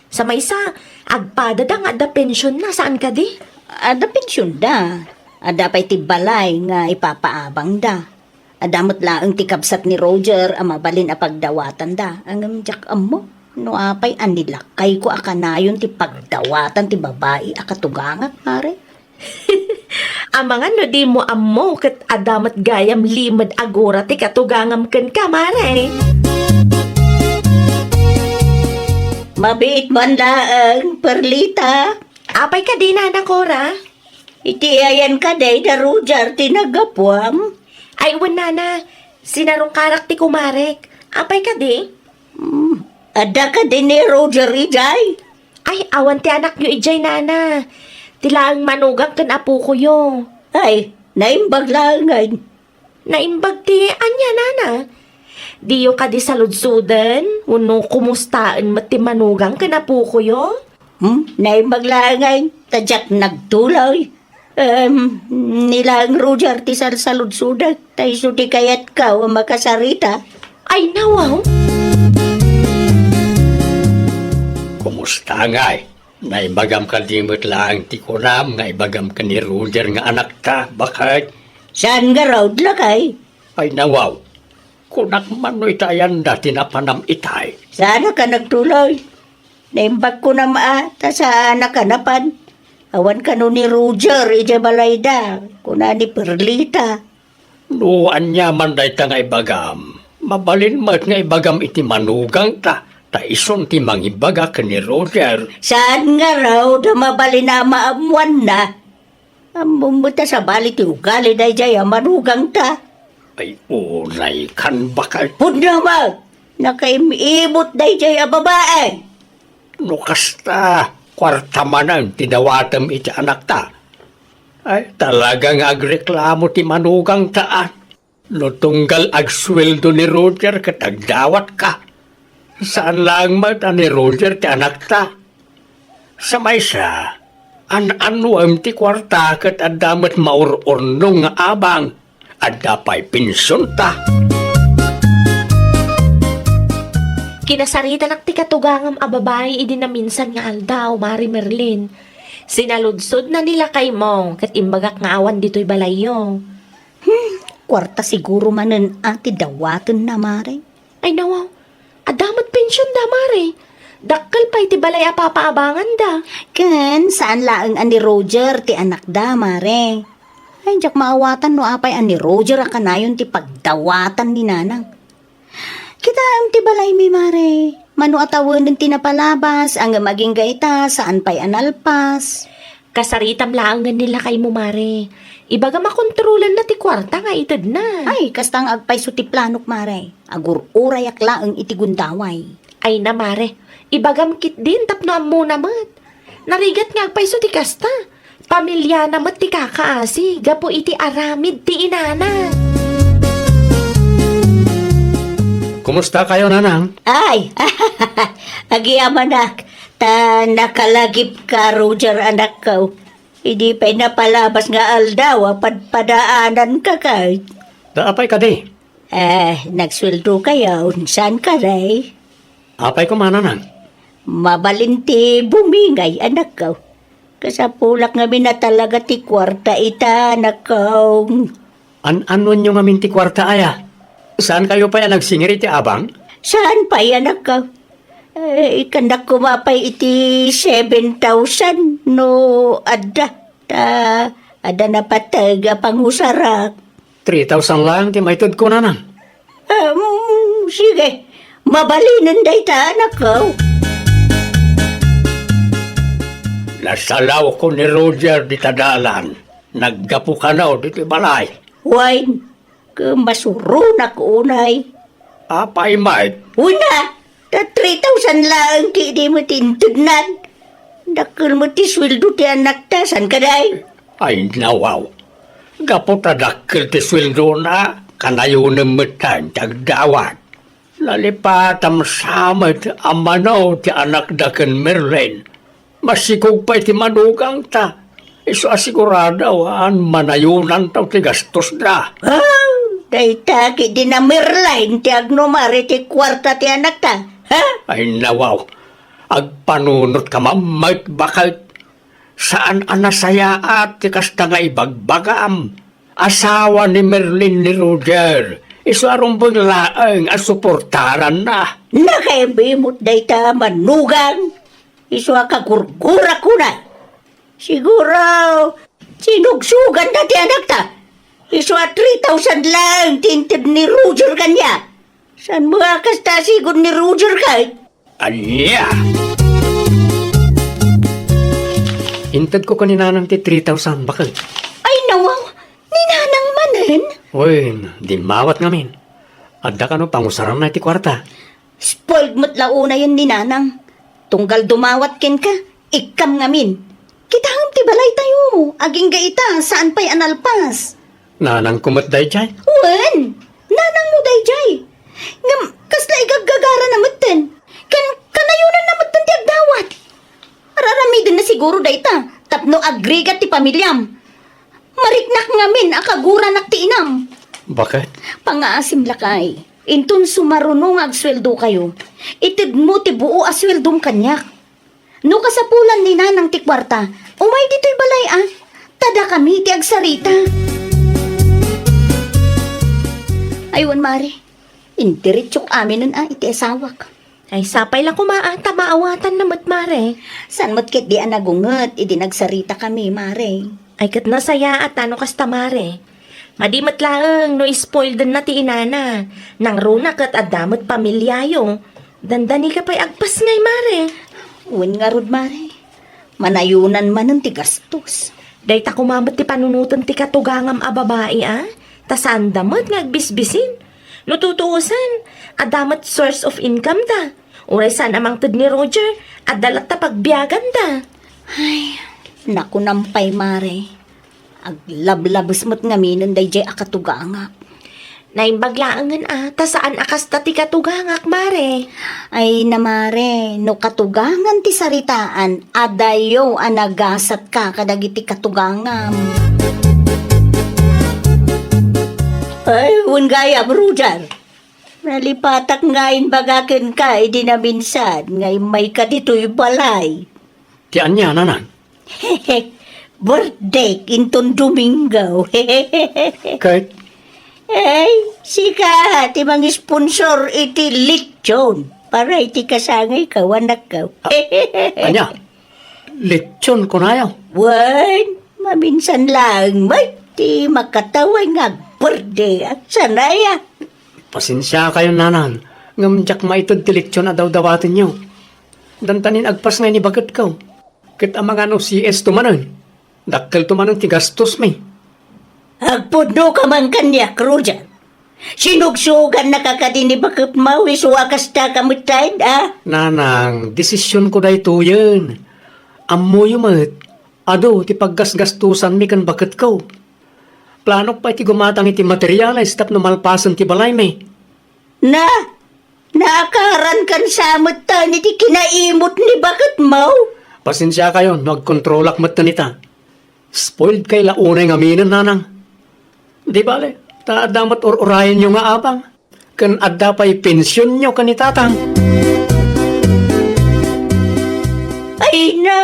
Sa maysa, agpada da nga ada pensyon na, saan ka di? Ada pensyon da. Ada pa'y ti balay nga ipapaabang da. Adamot laang ti kabsat ni Roger ang mabalin a pagdawatan da. Ang jak mo, no apay anilakay ko akanayon ti pagdawatan ti babae akatugangak pare. Ang mga no di mo ammo kat adamat gayam limad agora ti katugangam ken ka, Mare. Mabiit man laang, Perlita. Apay ka di na, Cora? Iti ayan ka day da Roger tinagapwam. Ay, nana, sinarong karak ti kumarek. Apay ka di? Ada ka din ni Roger ijay. Ay, awan ti anak nyo ijay, nana. Tilaang manugang kan apo ko yo. Ay, naimbag langan. Naimbag ti, anya, nana. Diyo ka di sa ludsudan, uno kumustaan mat ti manugang kan apo ko yo. Naimbag langan. Tadyak nagtuloy. Nilang Roger ti salsaludsudak. Tay sudi kayat ka o makasarita. Ay, nawaw. Kumusta nga Naibagam ka dimot lang ti kunam, nga ibagam ka ni Roger nga anak ta, bakit? Saan nga raw lakay? Ay nawaw, kunak manoy tayan da tinapanam itay. Sana ka nagtuloy. Naimbag ko na ta sa nakanapan. Awan ka no ni Roger, ija balayda. Kuna ni Perlita. Nuan niya man day ta nga ibagam. Mabalin mat nga ibagam iti manugang ta. Ta ison ti mangibaga ka ni Roger. Saan nga raw da mabali na maamuan na? Amumuta sa bali ti ugali day jay manugang ta. Ay, unay kan bakal. Pudna mag! Nakaimibot dayjay a babae. No kasta, kwarta manan, tidawatam iti anak ta. Ay, talagang agreklamo ti manugang taan. No tunggal agsweldo ni Roger katagdawat ka. Saan lang mat ni Roger ti anak ta? Sa maysa, an-ano am ti kwarta kat adamat maururnong nga abang. Adda pa'y pinsyon ta. Kinasarita nak ti katugangam a babae idi na minsan nga aldaw, Mari Merlin. Sinaludsod na nila kay mo, kat imbagak nga awan dito'y balayo. Kwarta siguro manen ati dawaton na, Mare. Ay nawaw, adamat pensyon da, Mari. Dakkal pa iti balay a papaabangan da. Ken, saan laang ani Roger ti anak da, Mare? Ay, jak maawatan no apay ani Roger a kanayon ti pagdawatan ni nanang. Kita ang ti balay mi, Mare. Mano atawon din tinapalabas, ang maging gaita, saan pa'y analpas. Kasaritam lang nila kay mo, Mare. Ibaga makontrolan na ti kwarta nga itad na. Ay, kastang agpay so ti planok, Mare. Agur uray laang iti gundaway. Ay na, Mare. Ibagam kit din tapno mo namat. Narigat nga agpay so ti kasta. Pamilya namat ti kakaasi. Gapo iti aramid ti inana. Kumusta kayo, nanang? Ay, agiamanak. Ta nakalagip ka, Roger, anak ko. Hindi pa'y napalabas nga aldaw, padpadaanan ka kay. Daapay ka di. Nagsweldo kayo, saan ka ray? Apay ko mananang. Mabalinti bumingay, anak ko. Kasapulak nga na talaga ti kwarta ita, anak ko. An-ano nyo nga minti kwarta aya? Saan kayo pa nagsingiri ti abang? Saan pa anak ko? Ikandak ko mapay iti 7,000 no adda. Ada na patag panghusarak. 3,000 lang ti maitod ko nanang. Sige, mabalinan day ta, anak ko. Nasalaw ko ni Roger di tadalan. Naggapu ka na o dito balay. Wine, kumasurunak unay. Apay mait. Una, ta 3,000 lang ti di mo tintudnan. Dakil mo ti sweldo ti anak ta, san ka day? Ay nawaw. Gapu tadakil ti sweldo na. Kanayo na matan tagdawat. Lalipatam samat amanaw ti anak daken Merlin. Masikog pa iti manugang ta. Iso asigurado an manayunan taw ti gastos da. Dayta ki di na Merlin ti agnomari ti kwarta ti anak ta. Ha? Ay nawaw. Agpanunot ka mamait bakal. Saan anasaya at ti kasta nga ibagbagam. Asawa ni Merlin ni Roger. Iso arumbang laang asuportaran na. Nakaibimot dayta manugang. Iso akagurgura ko na. Siguro, sinugsugan na ti anak ta. Iso 3,000 lang tintid ni Roger kanya. San mo kasta sigod ni Roger kay? Anya! Hintad ko kanina ng ti 3,000 bakal. Ay nawaw, ninanang manen. Uy, di mawat ngamin. Adda ka no pangusaran na ti kwarta. Spoiled mo't launa yun ninanang. Tunggal dumawat ken ka, ikam ngamin. Kita ang tibalay tayo. Aging gaita, saan pa'y analpas? Nanang kumat day jay. Wen, nanang mo dayjay. Ngam, kasla igagagara na maten. Kanayunan na maten ti agdawat. Araramidin na siguro dayta. Tapno agrigat ti pamilyam. Mariknak ngamin, akagura nak ti inam. Bakit? Pangaasim lakay. Intun sumarunong agsweldo kayo. Itid mo ti buo asweldom kanyak. No kasapulan ni nanang ti kwarta, umay dito'y balay Tada kami ti agsarita. Aywan, Mari. Intiritsok amin nun iti asawak. Ay sapay lang kumaata maawatan na Mare. San mo't ket di nagunget, idi nagsarita kami, Mare. Ay kat nasaya at ano kasta Mare. Madimat lang no spoiled na ti inana. Nang runa kat adamot pamilyayo. Dandani ka pa'y agpas ngay Mare. Uwan nga rod, Mare. Manayunan man ng ti gastos. Dahil ta kumamot ti panunutan ti katugangam a babae Tasaan damot nga agbisbisin. Lututuusan, adamat source of income ta. Uray saan amang tad ni Roger, at dalat ta pagbiyagan ta. Naku nampay, mare. Aglablabos mo't nga minon day jay akatugangak. Naimbaglaangan tasaan akas ta ti katugangak, mare. Ay namare, no katugangan ti saritaan, adayo anagasat ka kadagiti katugangam. Ay, gaya, Roger. Nalipatak ngayon bagakin ka, di na minsan, ngay may ka dito'y balay. Ti anya, nanang? Birthday inton Domingo. Kahit Ay, sika, ti mga sponsor iti lechon. Para iti kasangay ka, wanak ka. anya, lechon ko na yaw. Wan, maminsan lang, may ti makataway nga birthday at sanaya. Pasensya kayo, nanang. Ngamjak maitod ti lechon na daw dawatin nyo. Dantanin agpas nga ni bagat ka. Kit ang mga CS tumanon. Dakkel tumanon ti gastos may. Agpuno ka man kanya, Roger. Sinugsugan na kakadini bakit mawis wakas ta kamutay, Nanang, desisyon ko da ito yan. Amo yumat. Ado, ti paggasgastusan mi kan bagat ka. Plano pa iti gumatang iti materialis tap no malpasan ti balay may. Nakaran kan samot ta ni ti kinaimot ni bakit mau? Pasensya kayo, nagkontrolak matanita. Spoiled kay launay nga minan, nanang. Di bale, damat or-orayan nyo nga abang. Kan adda pa'y pensyon nyo kanitatang. Ay na,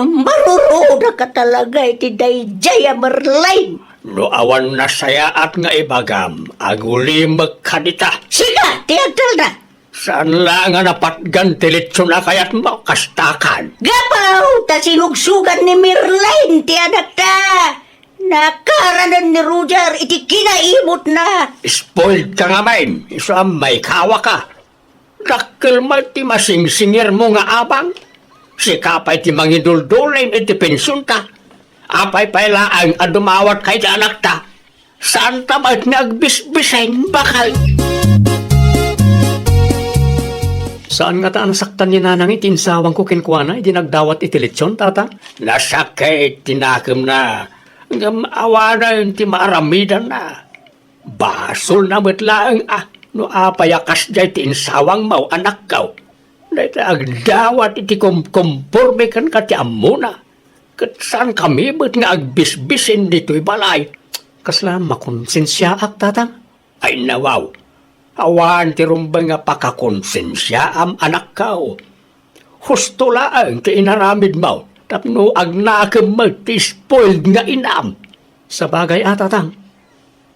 maruroda ka talaga iti dayjay Merlin. No awan na saya at nga ibagam, aguli magkadita. Siga, tiagtal na. Saan lang nga napatgan tilitso na kaya't makastakan? Gapaw, ta sinugsugan ni Merlin, ti anak ta. Nakaranan ni Roger, iti kinaimot na. Spoiled ka nga main, isa may kawa ka. Dakkel ti masingsingir mo nga abang. Sikapay ti mangiduldulain iti pensyon ta. Apay pala ang adumawat kay ti anak ta. Saan ta ba't nagbisbisain bakal? Saan nga ta nasaktan ni nanang itinsawang ko kinkwana, iti nagdawat iti lechon, tata? Nasakit, tinakim na. Hanggang awanan, ti maaramidan na. Basol na matlaang, no apayakas jay ti insawang mau anak kaw. Dahil agdawat iti kumporme kan ka ti amuna. Kat saan kami ba't nga agbisbisin dito'y balay? Kasla makonsensyaak, tatang? Ay nawaw. Awan ti rumbay nga pakakonsensya am anak kao. Husto laang ti inaramid mo. Tapno agnakam mo ti spoiled nga inam. Sa bagay tatang.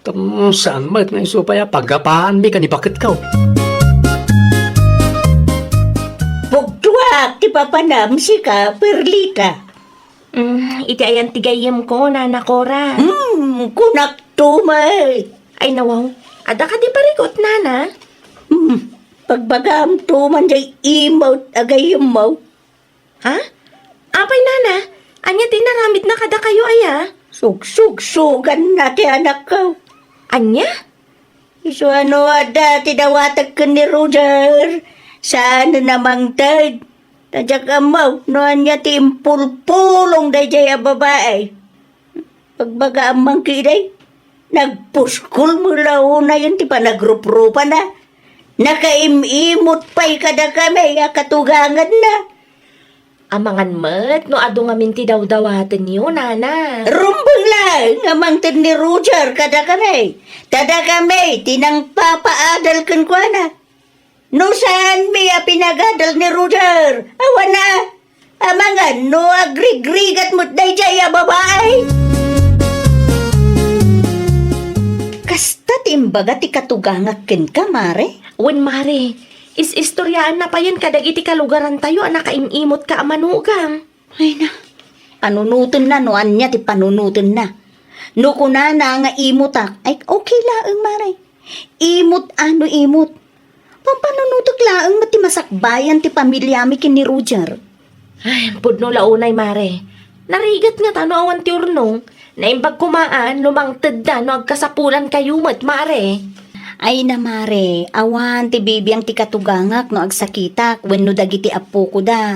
Tamo saan mo na isupaya paggapaan mi kanibakit kao. Pugtuak, ti papanam si ka, Perlita. Iti ayan tigayam ko, Nana Cora. Kunak tumay. Ay nawaw, ada ka di parikot, Nana. Pagbagam tuman jay imot agayam mo. Ha? Apay, Nana, anya tinaramid na kada kayo, aya? Sugan na ti anak ko. Anya? Iso ano ada, tidawatag ka ni Roger. Saan namang tad? Tadyak amaw, noan niya ti impulpulong day jay a babae. Pagbaga amang kiday, nagpuskul mo launa yun, ti pa nagrup-rupa na. Nakaimimot pa'y kada kami, katugangan na. Amangan mat, no ado nga minti daw-dawatin niyo, Nana. Rumbang lang, amang tad ni Roger, kada kami. Tada kami, tinang papaadal kan kwa na. No saan mi pinagadal ni Roger? Awan na. Amangan, no agrig-rigat mo't day jay a babae. Kasta timbaga ti katugangak ken ka, mare? Wen, Mare, istoryaan na pa yan kadag iti kalugaran tayo, nakaimimot ka amanugang. Ay na, panunutin na, no anya ti panunutin na. No kunana nga imutak, ay okay laang, mare. Imot ano imot. Pampanunutok laang mati masakbayan ti pamilya mi ken ni Roger. Ay, pudno launay, Mare. Narigat nga tano awan ti urnong, Naimbag kumaan, lumangtad na, no agkasapulan kayo mat, mare. Ay na mare, awan ti bibiyang ti katugangak no agsakitak wenno dagiti apo ko da.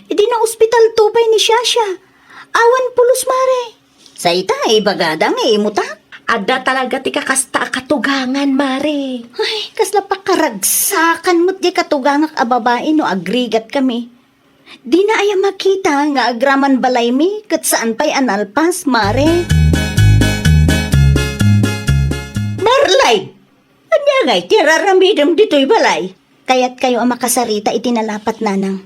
Idi na ospital tupay ni Shasha. Awan pulos mare. Sa ita bagada nga imutak. Ada talaga ti kakasta katugangan, mare. Ay, kasla pa karagsakan mo't di katugangak a babae no agrigat kami. Di na aya makita nga agraman balay mi kat saan pa'y analpas, mare. Marlay! Anya nga'y tiraramidam dito'y balay. Kaya't kayo ang makasarita itinalapat nanang.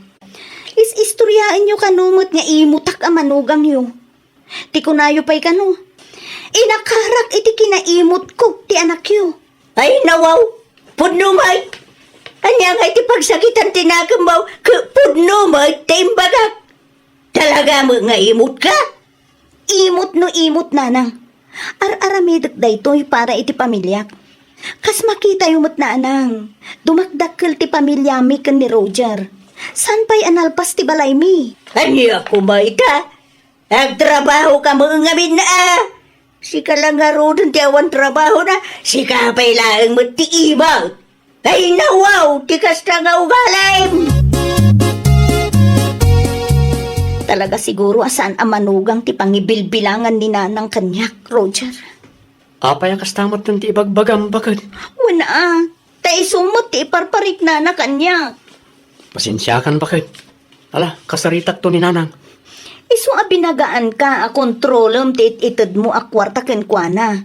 Is-istoryaan nyo kanumot nga imutak ang manugang nyo. Ti kunayo pa'y kano. Inakarak iti kinaimot ko ti anak nyo. Ay nawaw! Pudnumay! Anya nga'y ti pagsakitan tinagamaw pudnumay taimbagak. Talaga mo nga imot ka? Imot no imot nanang. Ar-aramidok daytoy para iti pamilyak. Kas makita yung mat na anang, dumakdakkel ti pamilya mi ken ni Roger. San pa'y analpas ti balay mi? Anya kumaita? Agtrabaho ka mo ngamin na Sika lang nga rodon ti awan trabaho na, sika pa'y laang mat ti ibaw. Ay nawaw, ti kasta nga ugalim! Talaga siguro asan ang manugang ti pangibilbilangan ni nanang kanyak, Roger. Apay ang kastamot ng ti ibagbagam bakit? Wala tay sumot ti iparparik na kanyak. Pasensyakan bakit? Ala, kasaritak to ni nanang. Iso abinagaan ka a kontrolem ti itid mo a kwarta ken kuana.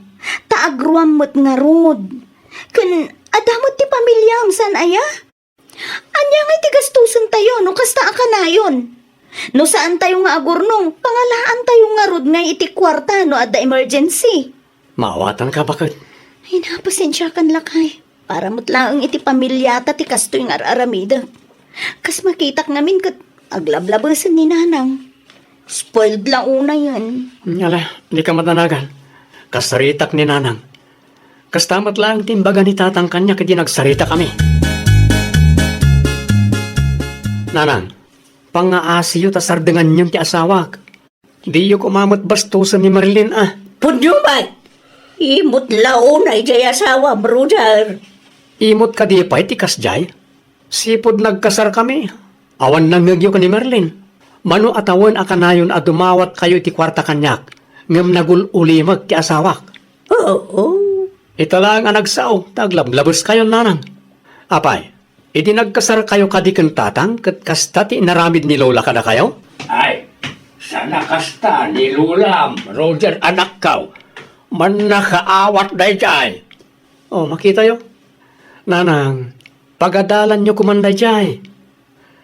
Taagruam mo't nga rungod. Ken adamot ti pamilyam san aya? Anya nga ti gastusan tayo no kasta akanayon. No saan tayo nga agurnong, pangalaan tayo nga rod nga iti kwarta no adda emergency. Maawatan ka bakit? Ay napasensya kan lakay. Para mo't laang iti pamilyata ti kastoy nga aramida. Kas makitak namin kat aglablabasan ni nanang. Spoiled lang una yan. Ala, di ka matanagan. Kasaritak ni nanang. Kastamat lang timbaga ni tatang kanya kadi nagsarita kami. Nanang, pangaasiyo ta sardengan niyong ti asawak. Di yu kumamot bastusan ni Marilyn Punyumay! Imot launay jay asawa, brother. Imot ka di pa iti kasjay. Sipod nagkasar kami. Awan nangagyo ka ni Marilyn. Mano atawan akanayon at dumawat kayo iti kwarta kanyak. Ngam nagululimag ti asawak. Oo. Ito lang ang nagsaw. Taglablabos kayo nanang. Apay, iti nagkasar kayo kadikan tatang kat kasta ti naramid ni Lola ka na kayo? Ay, sana kasta ni Lola, Roger anak kaw. Man nakaawat day jay. Oh, makita yo. Nanang, pagadalan nyo kumanday jay.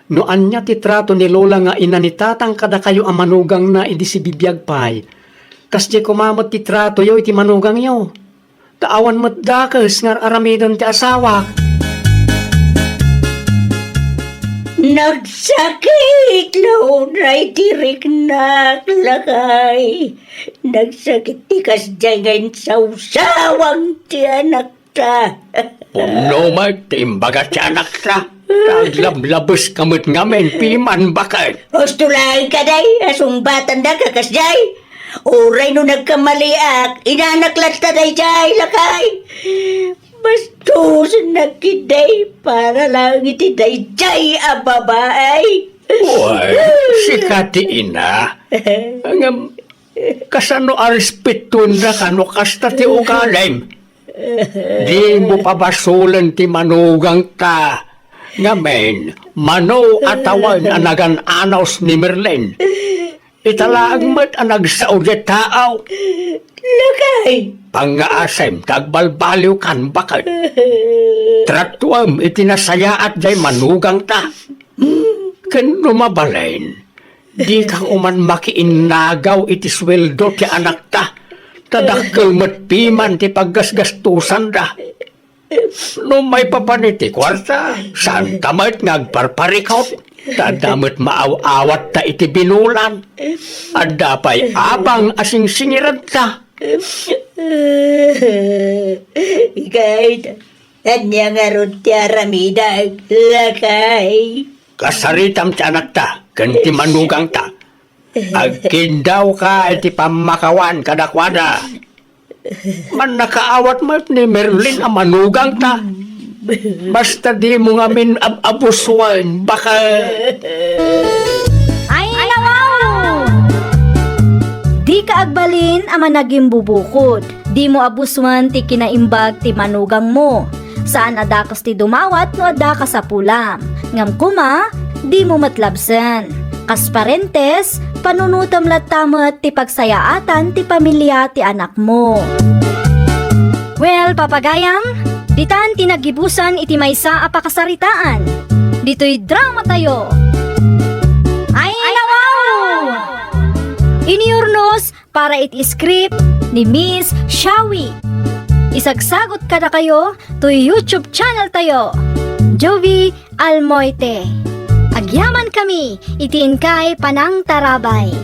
Noan niya titrato ni Lola nga inanitatang kada kayo ang manugang na idi si bibiyag pay. Kas di kumamot titrato yo iti manugang yo. Taawan mo't dakas ngar aramidon ti asawak. Nagsakit launay tirik na lakay. Nagsakit ti kasjangan sawsawang ti anak ta. Puno magtimbaga ti anak ta. Taglablabos kamot ngamen piman bakit. Ostulay ka day, asumbatan da kakasjay. Oray no nagkamaliak, inanaklat ta day jay lakay. Bastos nakiday para lang iti day jay a babae. Uy, si Kati ina. Ngam, kasano arespetun na kano kasta ti ugalim. Di mo pabasulan ti manugang ta. Ngamen, mano atawan anagan anaws ni Merlin. Italaang mat anag sa ulit taaw. Lakay. Pangaasem, tagbalbaliw kan bakit. Tratuam itinasaya at jay manugang ta. Kan lumabalain, di ka uman makiinagaw iti sweldo ti anak ta. Tadakkel matpiman ti paggasgastusan da. No may papaniti kwarta, saan tamat ngagparparikot. Tadamot maaw-awat ta iti binulan. At dapay abang asing singiran ta. Ikay, anya nga ron ti aramida, lakay. Kasaritam ti anak ta, kanti manugang ta. Agkin daw ka iti pamakawan kadakwada. Man nakaawat mo ni Merlin ang manugang ta. Basta di mo ngamin abuswan, baka... Ay, nawaw! Di ka agbalin ama naging bubukod. Di mo abuswan ti kinaimbag ti manugang mo. Saan adakas ti dumawat no adaka sa pulam. Ngam kuma, di mo matlabsan. Kas parentes, panunutam latamat ti pagsayaatan ti pamilya ti anak mo. Well, papagayam, ditan tinagibusan iti maysa a pakasaritaan. Dito'y drama tayo. Ay, nawaw! Iniurnos para iti script ni Miss Shawi. Isagsagot ka na kayo to YouTube channel tayo, Jovi Almoite. Agyaman kami, itiin kay Panang Tarabay.